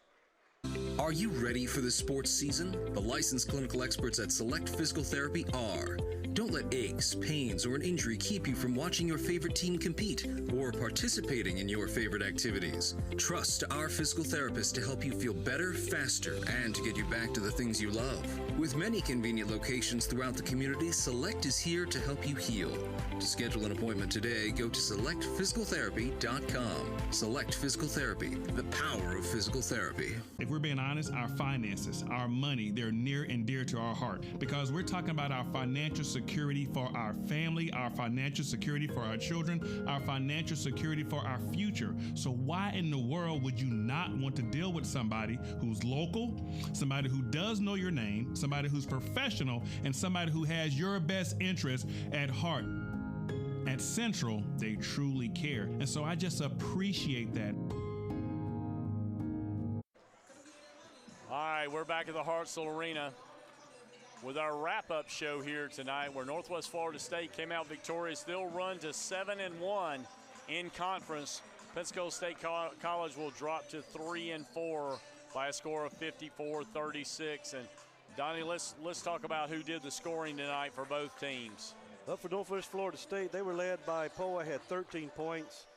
Are you ready for the sports season? The licensed clinical experts at Select Physical Therapy are. Don't let aches, pains, or an injury keep you from watching your favorite team compete or participating in your favorite activities. Trust our physical therapist to help you feel better, faster, and to get you back to the things you love. With many convenient locations throughout the community, Select is here to help you heal. To schedule an appointment today, go to selectphysicaltherapy.com. Select Physical Therapy, the power of physical therapy. If we're being honest, our finances, our money, they're near and dear to our heart because we're talking about our financial security for our family, our financial security for our children, our financial security for our future. So why in the world would you not want to deal with somebody who's local, somebody who does know your name, somebody who's professional, and somebody who has your best interest at heart? At Central, they truly care. And so I just appreciate that. All right, we're back at the Hartselle Arena with our wrap-up show here tonight where Northwest Florida State came out victorious. They'll run to 7-1 in conference. Pensacola State College will drop to 3-4 by a score of 54-36. And Donnie, let's talk about who did the scoring tonight for both teams. Well, for Northwest Florida State, they were led by Poa, had 13 points.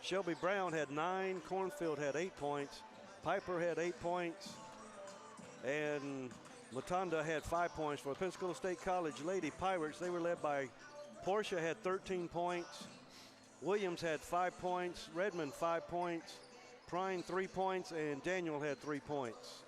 Shelby Brown had 9. Cornfield had 8 points. Piper had 8 points. And Latanda had 5 points. For Pensacola State College Lady Pirates, they were led by Portia, had 13 points. Williams had 5 points. Redmond 5 points. Prine 3 points. And Daniel had 3 points.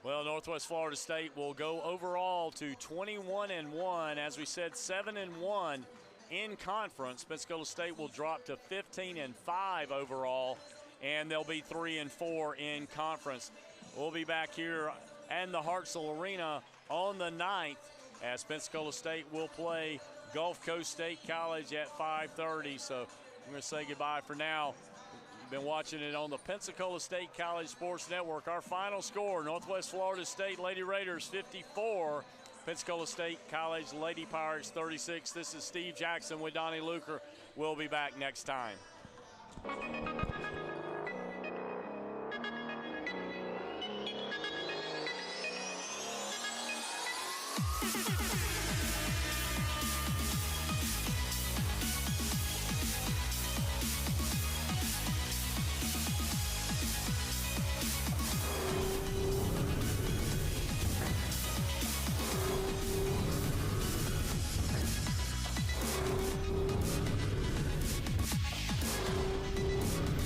Well, Northwest Florida State will go overall to 21-1. As we said, 7-1 in conference. Pensacola State will drop to 15-5 overall, and they'll be 3-4 in conference. We'll be back here and the Hartselle Arena on the 9th as Pensacola State will play Gulf Coast State College at 5:30. So I'm going to say goodbye for now. You've been watching it on the Pensacola State College Sports Network. Our final score, Northwest Florida State Lady Raiders 54, Pensacola State College Lady Pirates 36. This is Steve Jackson with Donnie Luker. We'll be back next time.